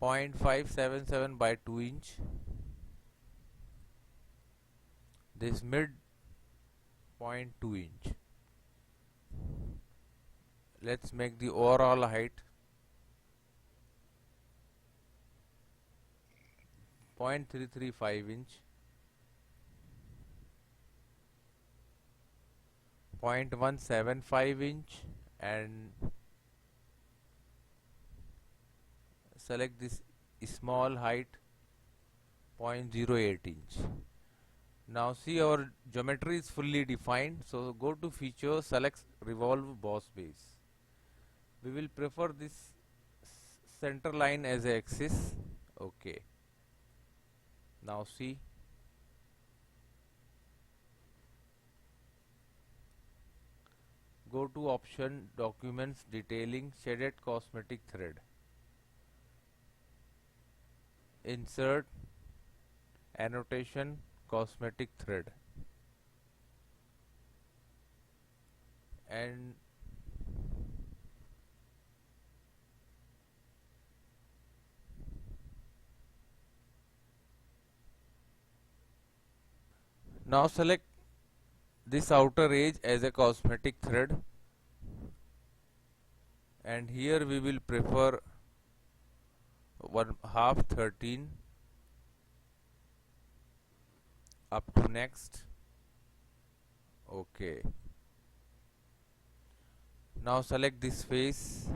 0.577 by 2 inch. This mid 0.2 inch. Let's make the overall height 0.335 inch. 0.175 inch and select this small height 0.08 inch. Now see our geometry is fully defined, so go to feature, select revolve boss base. We will prefer this center line as a axis. Okay. Now see, go to option documents detailing shaded cosmetic thread. Insert annotation cosmetic thread and now select this outer edge as a cosmetic thread, and here we will prefer 1/2 13 up to next. Okay. Now select this face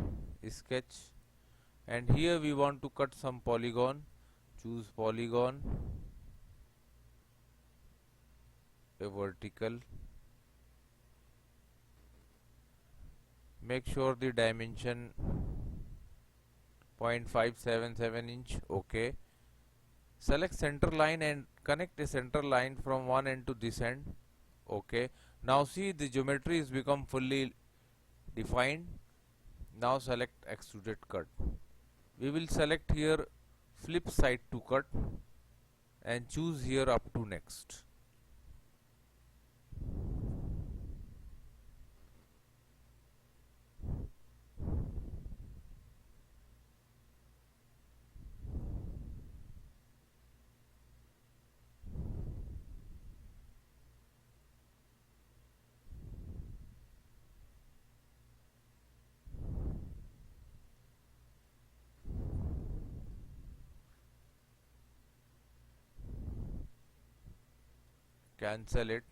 sketch, and here we want to cut some polygon. Choose polygon, a vertical. Make sure the dimension 0.577 inch. Okay. Select center line and connect a center line from one end to this end. Okay. Now see, the geometry is become fully defined. Now select extruded cut. We will select here flip side to cut and choose here up to next. Cancel it.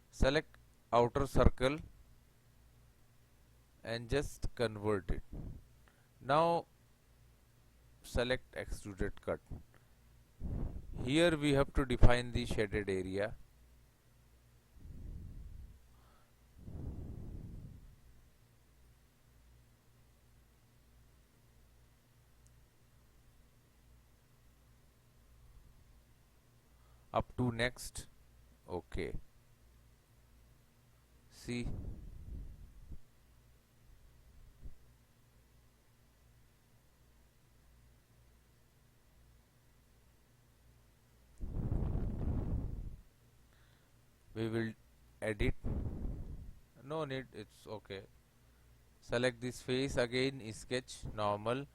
Select outer circle and just convert it. Now select extruded cut. Here we have to define the shaded area. Up to next. Okay. See, we will edit. No need, it's okay. Select this face again, sketch normal,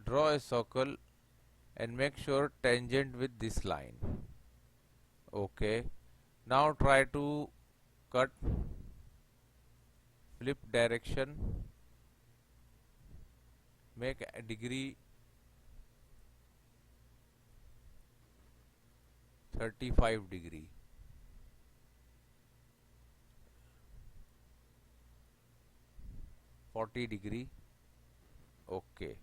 draw a circle and make sure tangent with this line. Okay. Now try to cut, flip direction, make a degree 35 degree. -40 degree. Okay.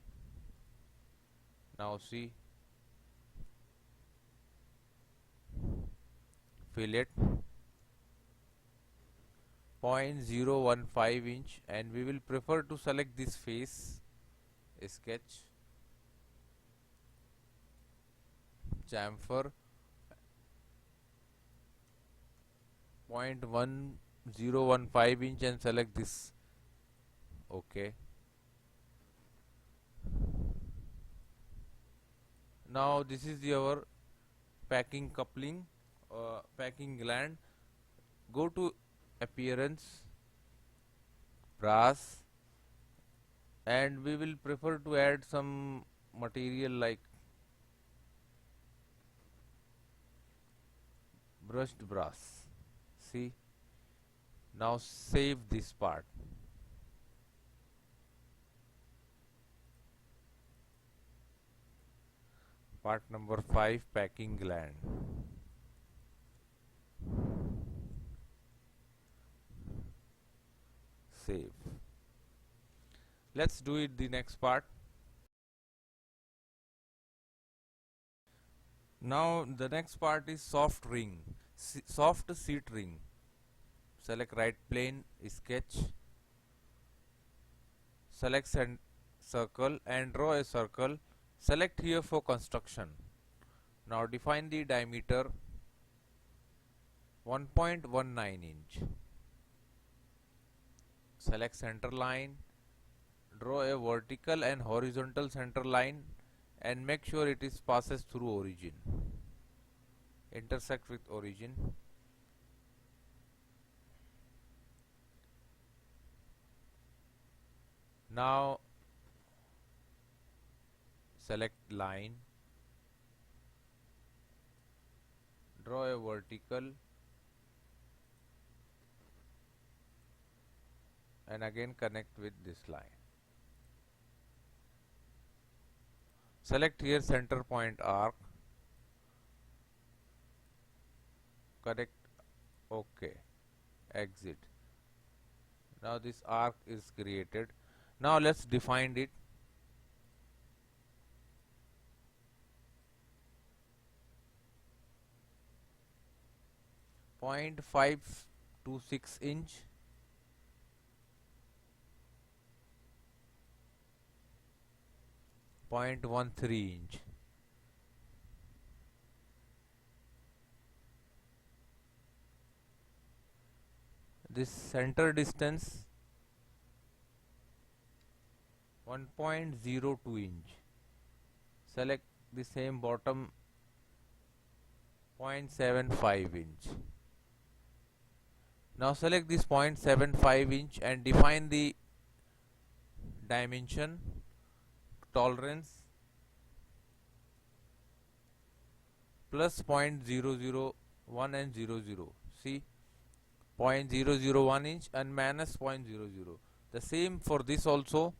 Now see, fillet 0.015 inch, and we will prefer to select this face sketch, chamfer 0.1015 inch and select this. Okay. Now this is our packing coupling, packing gland. Go to appearance, brass, and we will prefer to add some material like brushed brass. See, now save this part. Part number 5, packing gland. Save. Let's do it the next part. Now the next part is soft ring, soft seat ring. Select right plane, sketch. Select circle and draw a circle. Select here for construction. Now define the diameter 1.19 inch. Select center line, draw a vertical and horizontal center line and make sure it is passes through origin. Intersect with origin. Now select line, draw a vertical and again connect with this line. Select here center point arc, connect, OK, exit. Now this arc is created. Now let's define it. .526 inch, .13 inch. This center distance 1.02 inch. Select the same bottom 0.75 inch. Now select this 0.75 inch and define the dimension, tolerance plus 0.001 and 00. See, 0.001 inch and minus 0.00. The same for this also.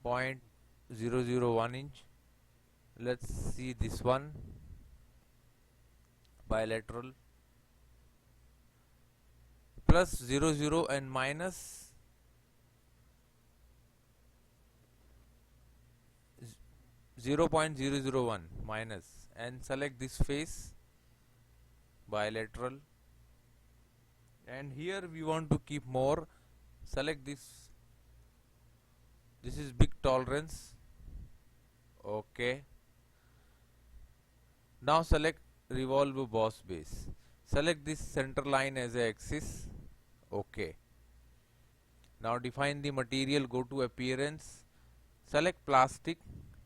Point 001 inch. Let's see this one, bilateral, plus 00 and minus 0.001 minus, and select this face, bilateral, and here we want to keep more. Select this is big tolerance. OK. Now select revolve boss base. Select this center line as a axis. OK. Now define the material, go to appearance, select plastic,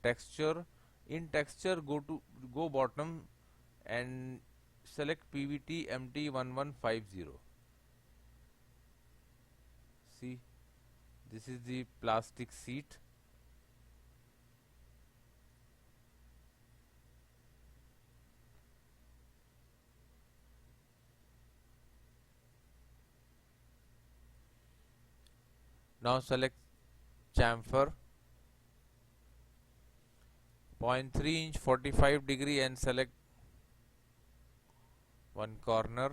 texture. In texture go bottom and select PVT MT1150. See, this is the plastic sheet. Now select chamfer, 0.3 inch 45 degree and select one corner.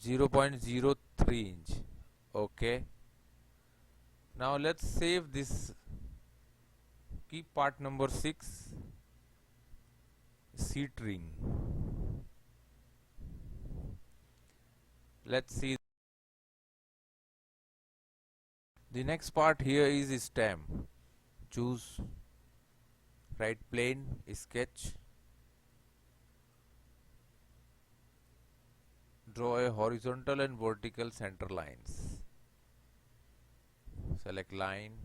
.03 inch. OK. Now let's save this. Keep part number 6, seat ring. Let's see. The next part here is stem. Choose right plane, sketch. Draw a horizontal and vertical center lines. Select line.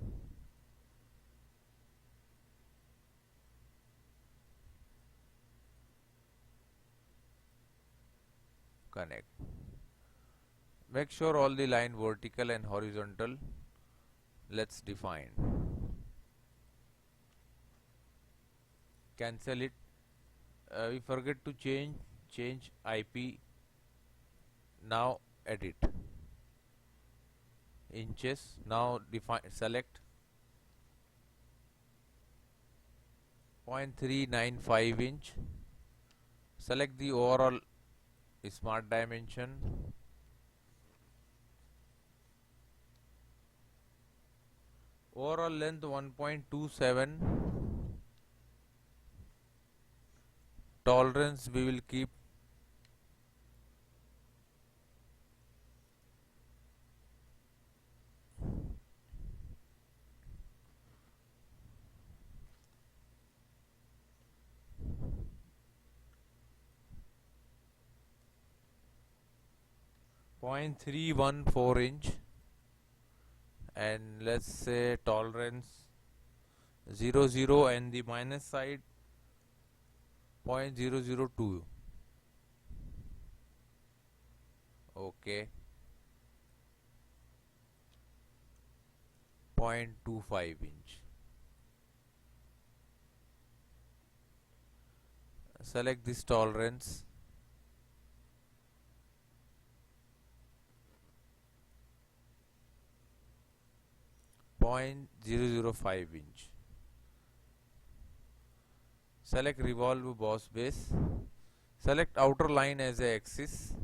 Connect. Make sure all the line vertical and horizontal. Let's define. Cancel it. We forget to change IP. Now edit inches. Now define, select 0.395 inch. Select the overall smart dimension. Overall length 1.27. tolerance we will keep 0.314 inch, and let's say tolerance 0 and the minus side 0.002. Okay, 0.25 inch. Select this tolerance. .005 inch. Select revolve boss base. Select outer line as a axis.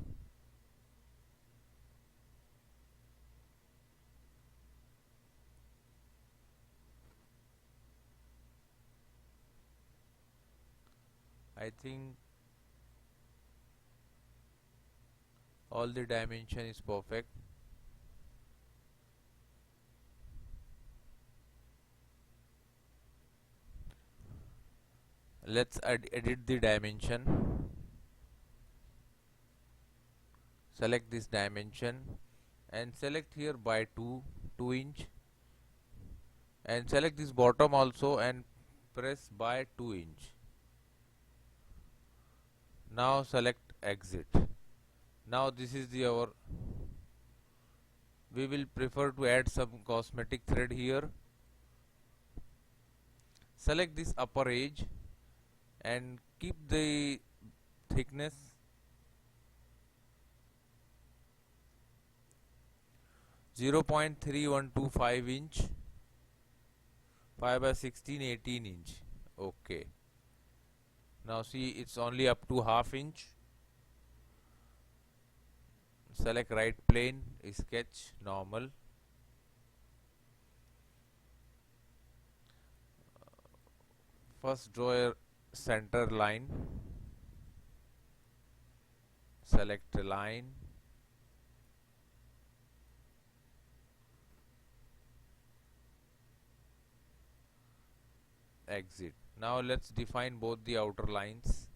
I think all the dimension is perfect. Let's edit the dimension. Select this dimension and select here by 2 inch, and select this bottom also and press by 2 inch. Now select exit. Now this is the our, we will prefer to add some cosmetic thread here. Select this upper edge and keep the thickness 0.3125 inch, 5 by 16, 18 inch. Okay. Now see, it's only up to half inch. Select right plane, sketch normal. First draw a center line. Select a line. Exit. Now let's define both the outer lines.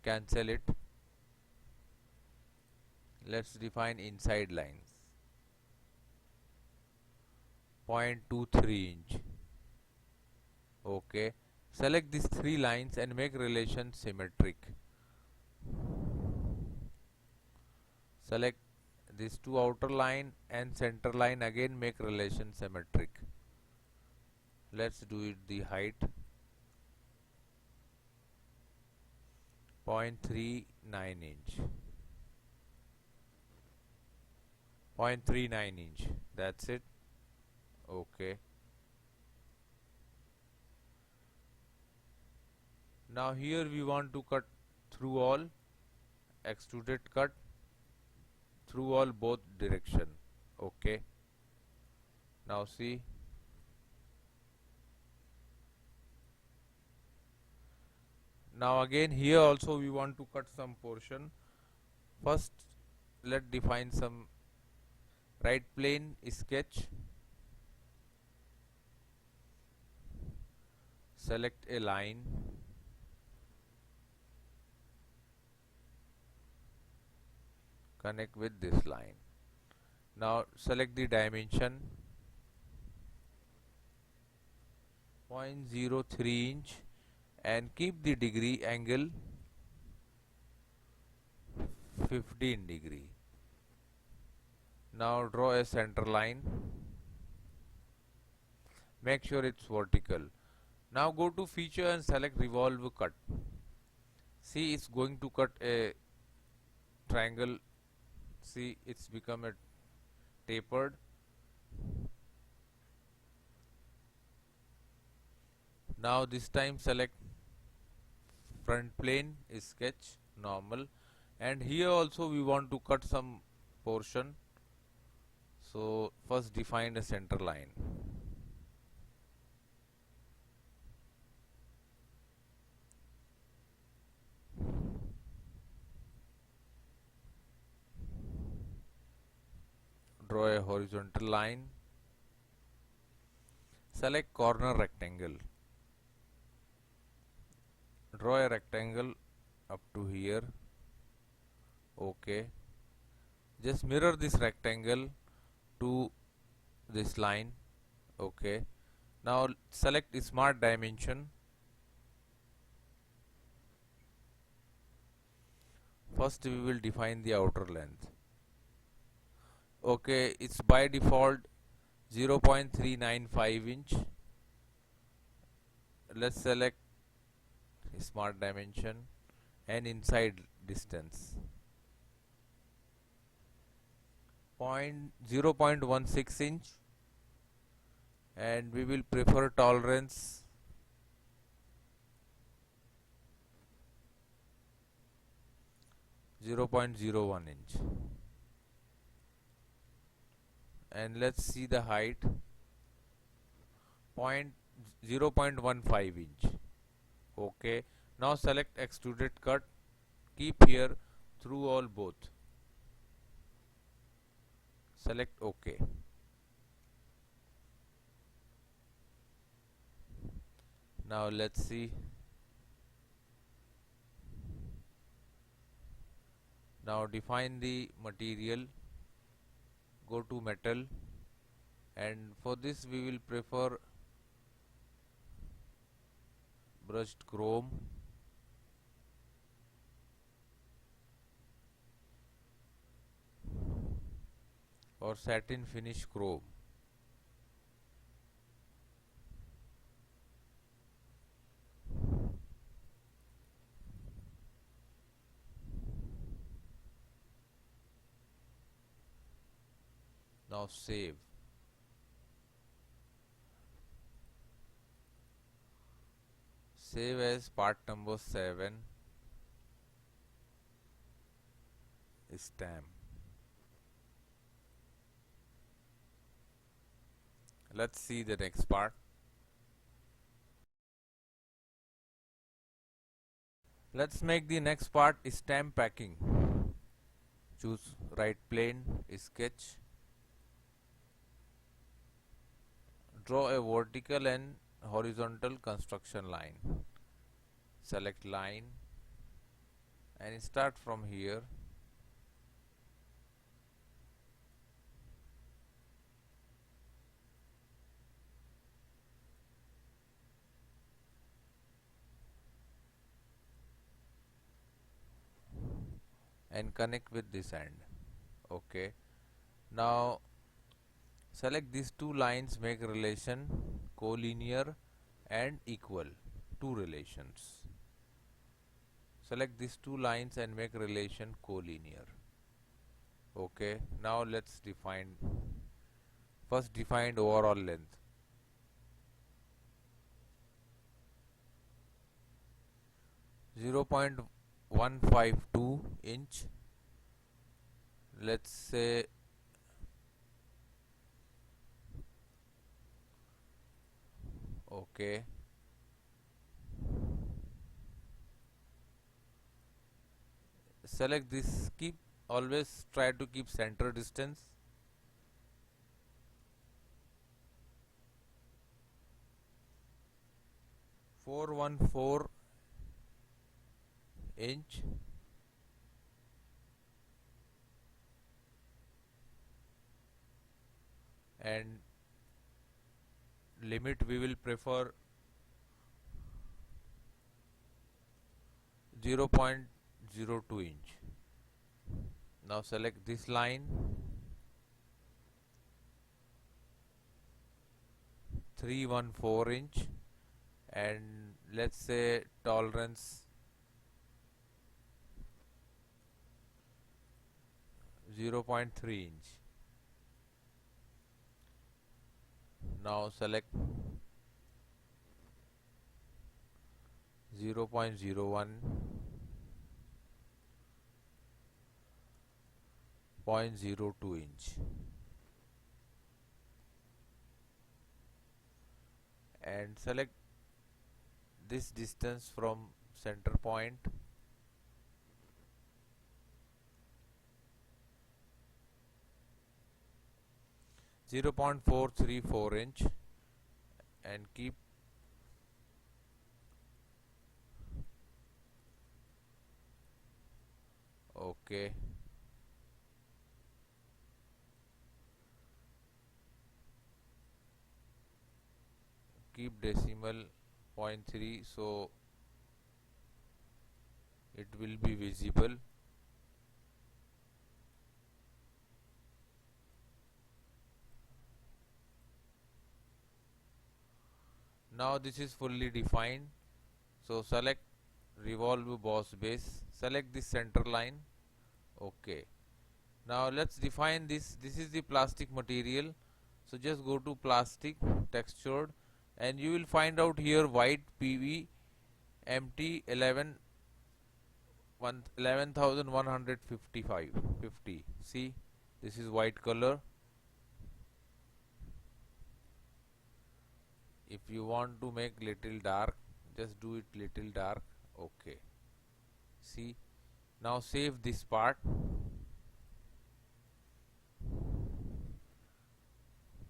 Cancel it. Let's define inside lines. 0.23 inch. Okay. Select these 3 lines and make relation symmetric. Select these 2 outer line and center line, again make relation symmetric. Let's do it the height. 0.39 inch. 0.39 inch. That's it. Okay. Now here we want to cut through all, extruded cut through all both direction. Okay. Now see. Now again here also we want to cut some portion. First let's define some right plane sketch. Select a line. Connect with this line. Now select the dimension 0.03 inch and keep the degree angle 15 degree. Now draw a center line. Make sure it's vertical. Now go to feature and select revolve cut. See, it's going to cut a triangle. See, it's become a tapered. Now this time select front plane, sketch normal, and here also we want to cut some portion. So first define a center line. Draw a horizontal line. Select corner rectangle. Draw a rectangle up to here. Okay. Just mirror this rectangle to this line. Okay. Now select smart dimension. First we will define the outer length. Okay, it's by default 0.395 inch. Let's select smart dimension and inside distance 0.16 inch, and we will prefer tolerance 0.01 inch, and let's see the height 0.15 inch. Okay, now select extruded cut, keep here through all both, select OK. Now let's see. Now define the material, go to metal, and for this we will prefer brushed chrome, or satin finish chrome. Now save. Save as part number 7, stamp. Let's see the next part. Let's make the next part stamp packing. Choose right plane, sketch. Draw a vertical and horizontal construction line. Select line and start from here. And connect with this end. Okay. Now select these two lines, make relation collinear and equal, two relations. Select these two lines and make relation collinear. Okay. Now let's define. First define overall length. 0.152 inch. Let's say okay. Select this, always try to keep center distance. .414 inch, and limit we will prefer 0.02 inch. Now select this line, 314 inch, and let's say tolerance 0.3 inch. Now select 0.01, 0.02 inch. and select this distance from center point. .434" and keep OK. Keep decimal 0.3 so it will be visible. Now this is fully defined, so select revolve boss base, select this center line. OK. Now let's define this. This is the plastic material, so just go to plastic textured and you will find out here white PV MT 11,150. See, this is white color. If you want to make little dark, just do it little dark. OK. See, now save this part.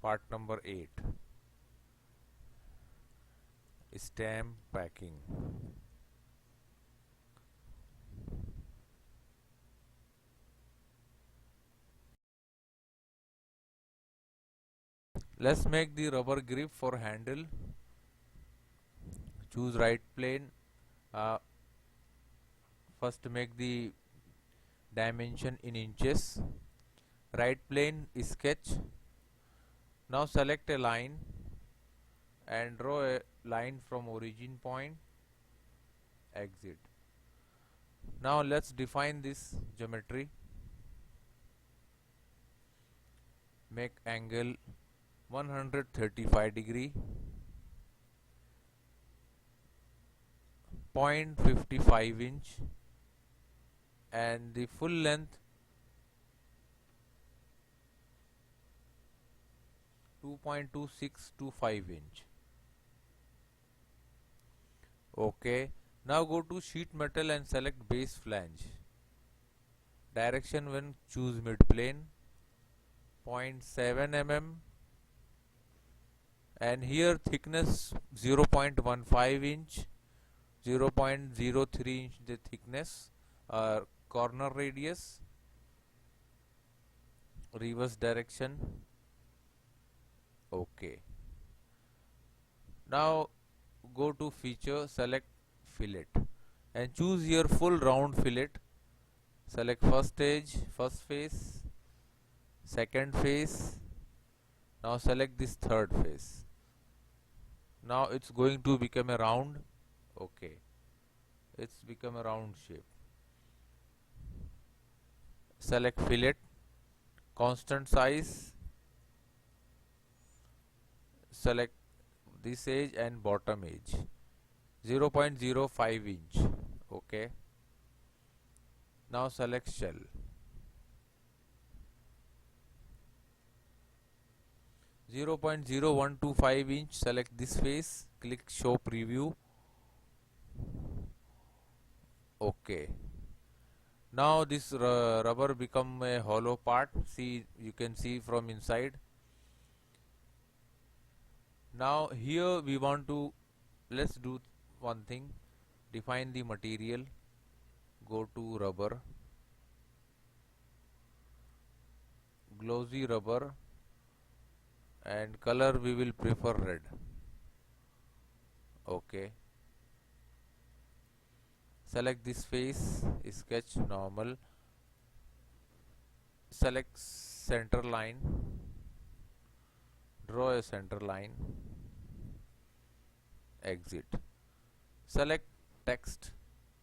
Part number 8, stamp packing. Let's make the rubber grip for handle. Choose right plane. First make the dimension in inches. Right plane sketch. Now select a line and draw a line from origin point, exit. Now let's define this geometry. Make angle 135 degree, 0.55 inch, and the full length 2.2625 inch. OK. Now go to sheet metal and select base flange. Direction when choose mid plane, 0.7 mm, and here thickness 0.15 inch, 0.03 inch the thickness, corner radius, reverse direction. OK. Now go to feature, select fillet and choose here full round fillet. Select first edge, first face, second face. Now select this third face. Now it's going to become a round. OK. It's become a round shape. Select fillet, constant size. Select this edge and bottom edge, 0.05 inch. OK. Now select shell. 0.0125 inch. Select this face. Click show preview. OK. Now this rubber become a hollow part. See, you can see from inside. Now here we want to, let's do one thing, define the material. Go to rubber, glossy rubber, and color we will prefer red. OK. Select this face, sketch normal. Select center line, draw a center line, exit. Select text,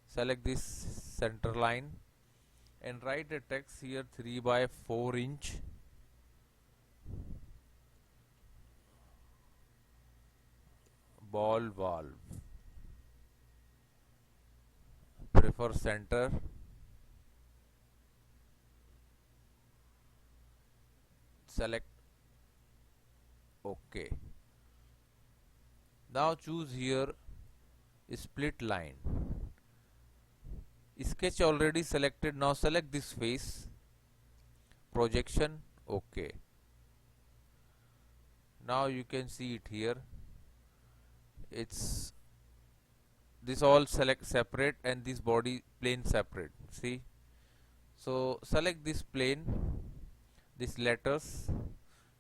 select this center line and write a text here 3/4 inch. Ball valve. Prefer center. Select OK. Now choose here split line. Sketch already selected. Now select this face, projection, OK. Now you can see it here. It's this all select separate and this body plane separate. See? So select this plane, this letters,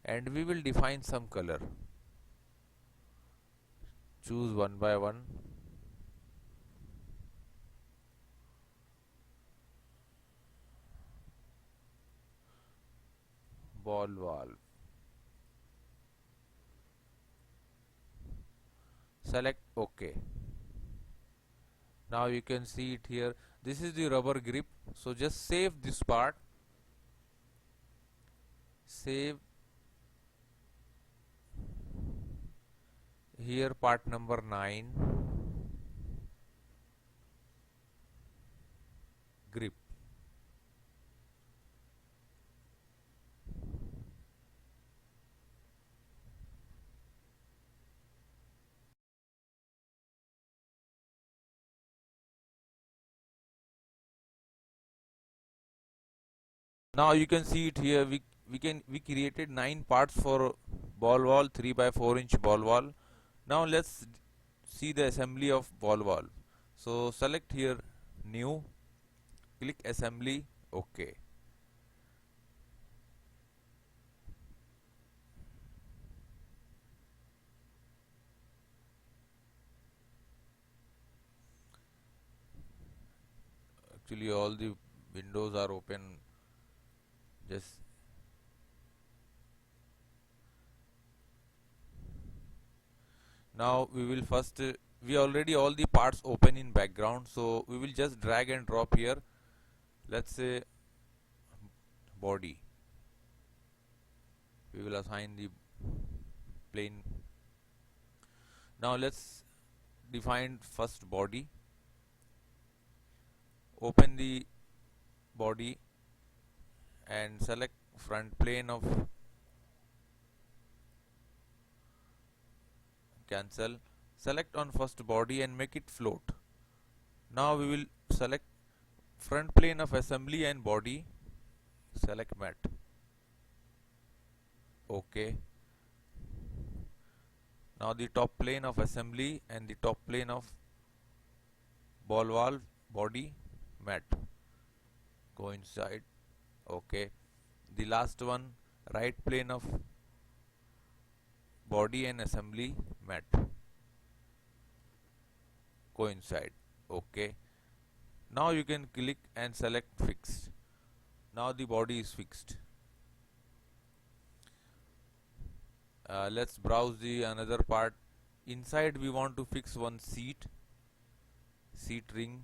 and we will define some color. Choose one by one. Ball valve. Select OK. Now you can see it here. This is the rubber grip. So just save this part. Save here part number 9. Grip. Now you can see it here. We created 9 parts for ball valve, 3 by 4 inch ball valve. Now let's see the assembly of ball valve. So select here new, click assembly, OK. Actually all the windows are open. Just now we will first we already all the parts open in background, so we will just drag and drop here. Let's say body. We will assign the plane. Now let's define first body. Open the body and select front plane of cancel. Select on first body and make it float. Now we will select front plane of assembly and body. Select matte. OK. Now the top plane of assembly and the top plane of ball valve body matte. Coincide. OK. The last one, right plane of body and assembly matte. Coincide. OK. Now you can click and select fixed. Now the body is fixed. Let's browse the another part. Inside we want to fix one seat ring.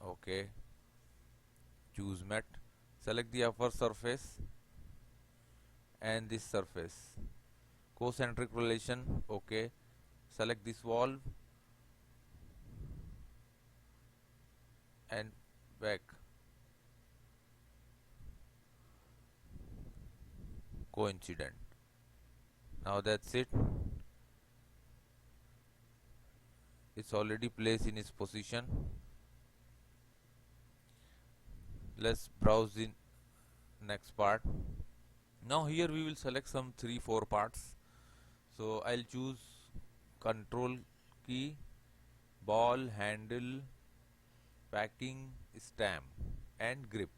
OK. Choose matte. Select the upper surface and this surface. Concentric relation. OK. Select this valve and back. Coincident. Now that's it. It's already placed in its position. Let's browse the next part. Now here we will select some 3-4 parts. So I'll choose control key, ball, handle, packing, stem and grip.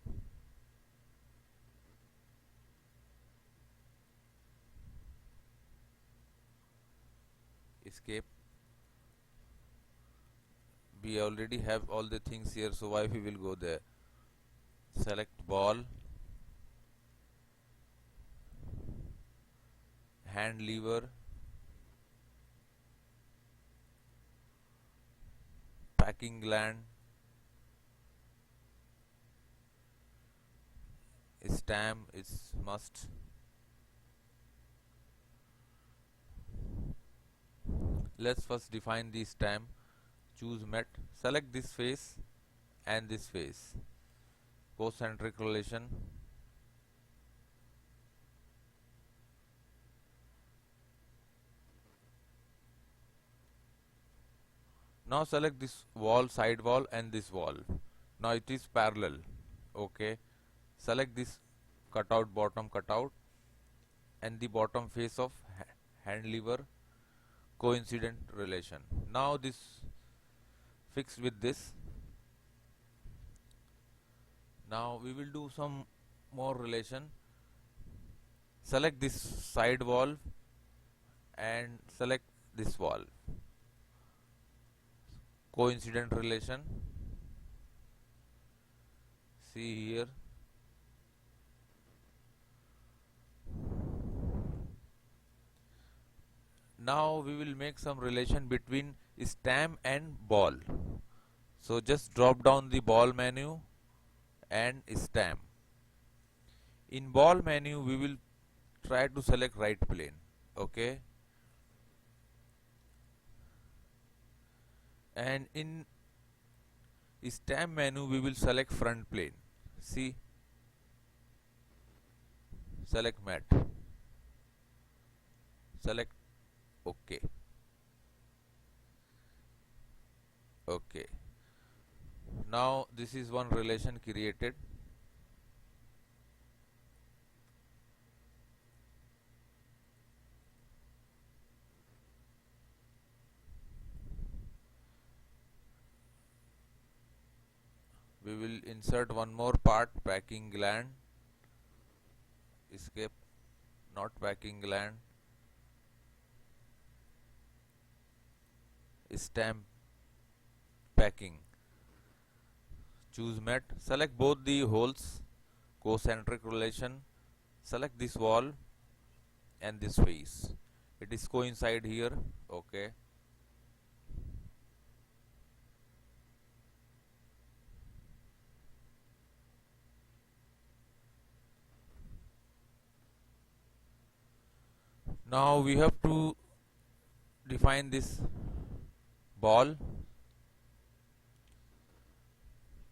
Escape. We already have all the things here, so why we will go there? Select ball, hand lever, packing gland, stem is must. Let's first define the stem. Choose matte. Select this face and this face. Concentric relation. Now select this wall, side wall, and this wall. Now it is parallel. Okay. Select this cutout, bottom cutout, and the bottom face of hand lever coincident relation. Now this fixed with this. Now we will do some more relation. Select this side wall and select this wall. Coincident relation. See here. Now we will make some relation between stem and ball. So just drop down the ball menu and stem. In ball menu we will try to select right plane. Okay. And in stem menu we will select front plane. See, select mat, select OK. Okay. Now this is one relation created. We will insert one more part, packing gland, escape, not packing gland, stem, packing. Choose mat, select both the holes, concentric relation, select this wall and this face. It is coincide here. Okay. Now we have to define this ball.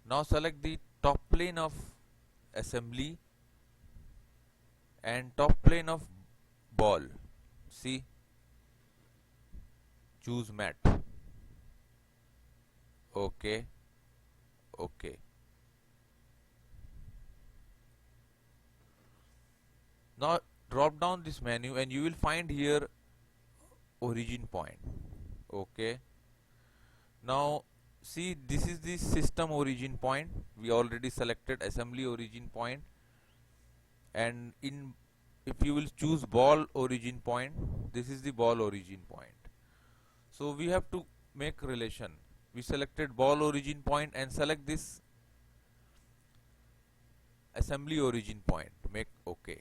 Now select the top plane of assembly and top plane of ball. See, choose mat. Okay. Okay. Now drop down this menu and you will find here origin point. Okay. Now see, this is the system origin point. We already selected assembly origin point, and if you will choose ball origin point, this is the ball origin point. So we have to make relation. We selected ball origin point and select this assembly origin point. Make OK.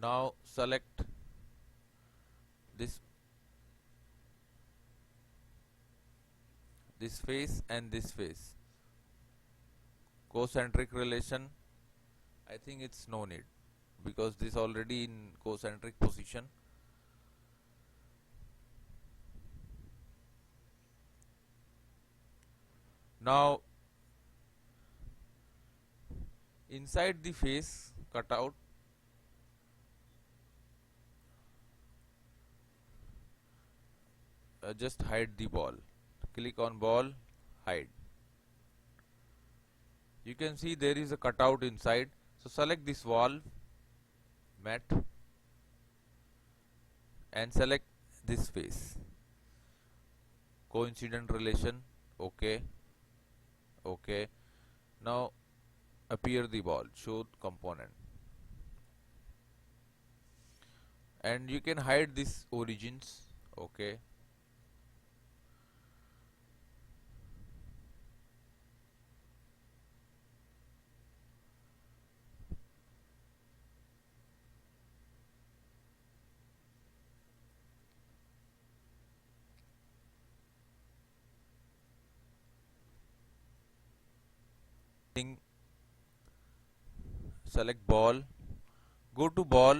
Now select this face and this face. Concentric relation, I think it's no need because this already in concentric position. Now inside the face cutout, just hide the ball. Click on ball, hide. You can see there is a cutout inside. So select this wall, mat, and select this face. Coincident relation. Okay. Okay. Now appear the ball, show component, and you can hide these origins. Okay. Select ball, go to ball,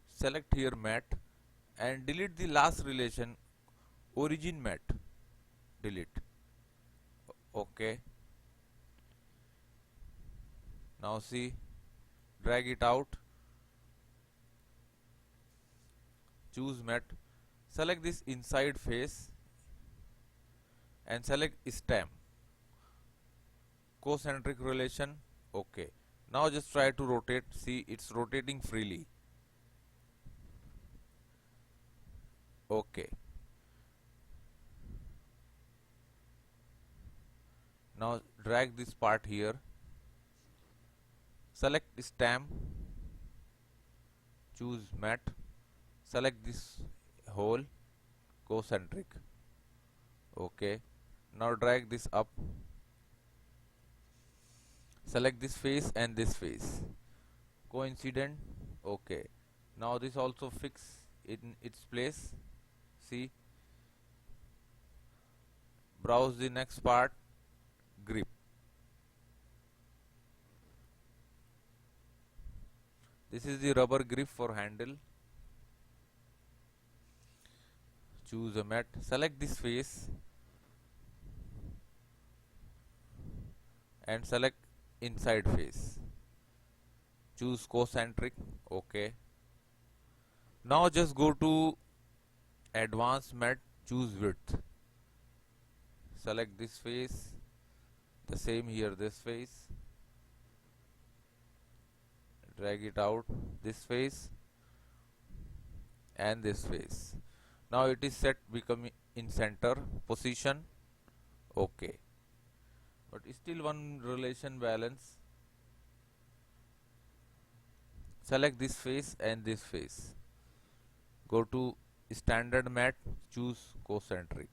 select here mat, and delete the last relation, origin mat, delete. Okay. Now see, drag it out, choose mat, select this inside face and select stem, concentric relation, okay. Now just try to rotate, see it's rotating freely, okay. Now drag this part here, select stem, choose mat, select this hole, concentric, okay. Now drag this up, select this face and this face, coincident, okay. Now this also fix in its place, see, browse the next part, grip, this is the rubber grip for handle, choose a mat, select this face and select inside face, choose concentric, okay. Now just go to advanced mat, choose width, select this face, the same here this face, drag it out, this face and this face. Now it is set becoming in center position, okay. But still one relation balance, select this face and this face, go to standard mat, choose concentric,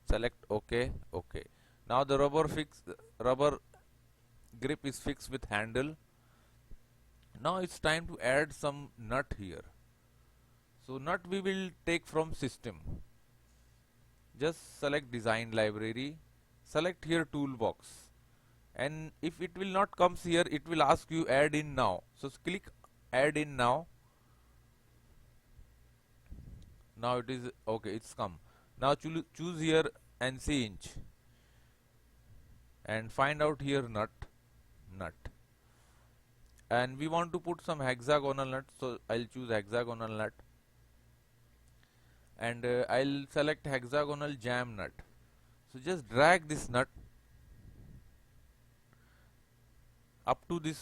select okay, okay. Now the rubber grip is fixed with handle. Now it's time to add some nut here. So nut we will take from system. Just select design library, select here toolbox, and if it will not comes here, it will ask you add in now. So click add in now. Now it is okay, it's come. Now choose here NC inch and find out here nut, and we want to put some hexagonal nut, so I'll choose hexagonal nut and I'll select hexagonal jam nut. So just drag this nut up to this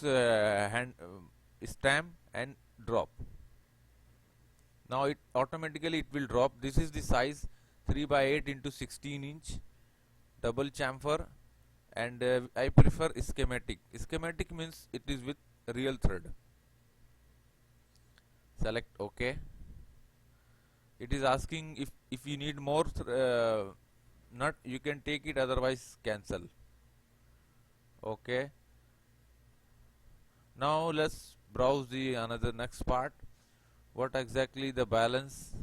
stem and drop. Now it automatically it will drop. This is the size 3 by 8 into 16 inch double chamfer, and I prefer schematic. Schematic means it is with real thread. Select OK. It is asking if you need more nut, you can take it, otherwise cancel. Okay. Now let's browse the another next part. What exactly the balance?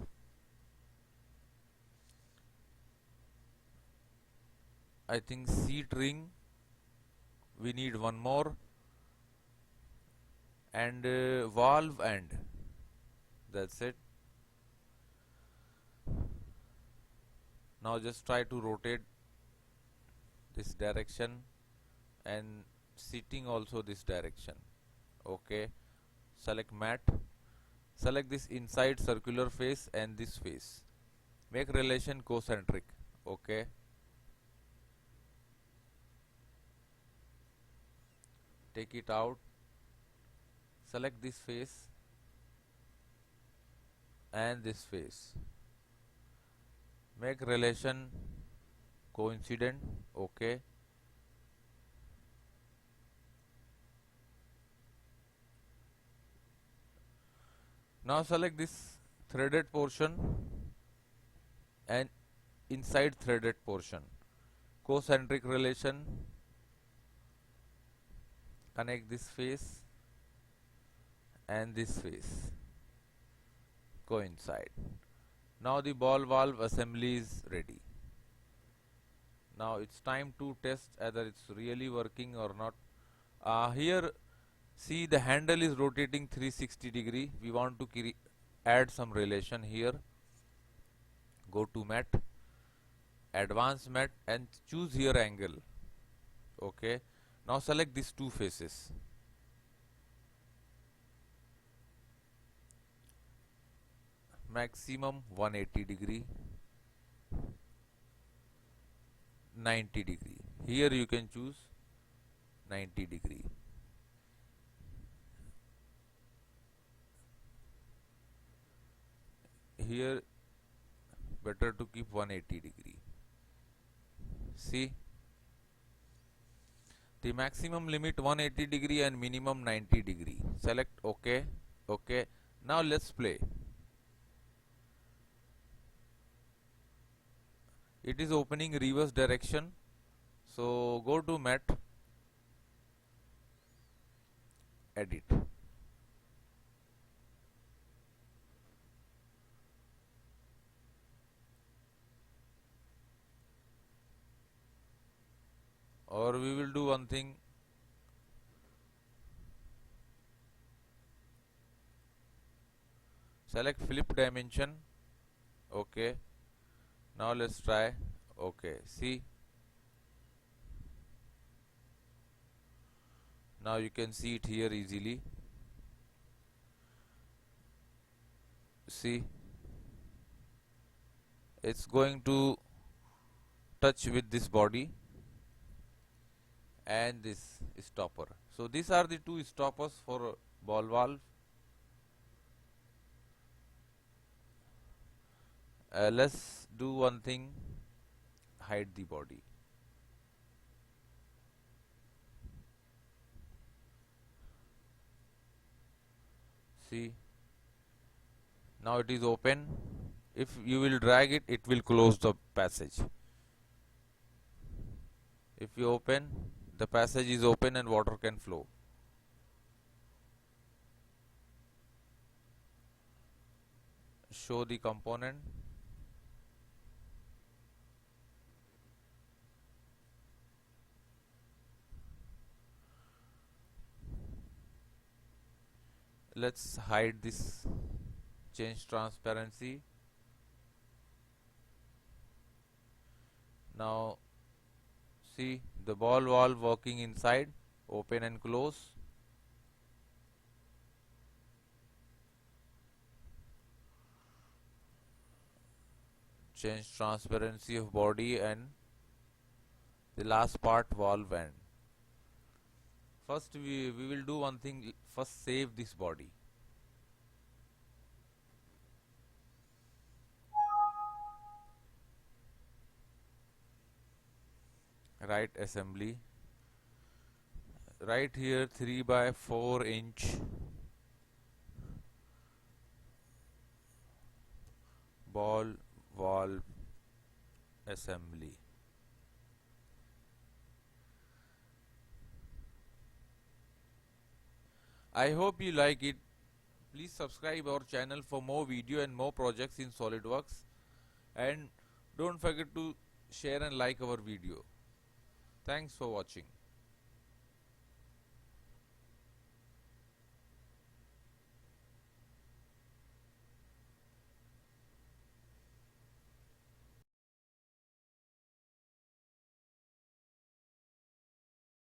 I think seat ring, we need one more, and valve end, that's it. Now just try to rotate this direction and seating also this direction, okay. Select mat, select this inside circular face and this face, make relation concentric, okay. Take it out, select this face and this face, make relation coincident, okay. Now select this threaded portion and inside threaded portion, concentric relation, connect this face and this face, coincide. Now the ball valve assembly is ready. Now it's time to test whether it's really working or not. Here see the handle is rotating 360 degree. We want to add some relation here. Go to mat, advanced mat, and choose here angle, okay. Now select these two faces, maximum 180 degree, 90 degree. Here you can choose 90 degree. Here better to keep 180 degree. See, the maximum limit 180 degree and minimum 90 degree. Select OK. OK. Now let's play. It is opening reverse direction. So go to Mat, edit. Or we will do one thing. Select flip dimension. OK. Now let's try. OK. See. Now you can see it here easily. See. It's going to touch with this body and this stopper. So these are the two stoppers for ball valve. Let's do one thing, hide the body. See, now it is open. If you will drag it, it will close the passage. If you open, the passage is open and water can flow. Show the component. Let's hide this, change transparency. Now see the ball valve working inside, open and close. Change transparency of body and the last part, valve end. First we will do one thing, first save this body. Write assembly. Right here 3 by 4 inch ball valve assembly. I hope you like it. Please subscribe our channel for more video and more projects in SolidWorks, and don't forget to share and like our video. Thanks for watching.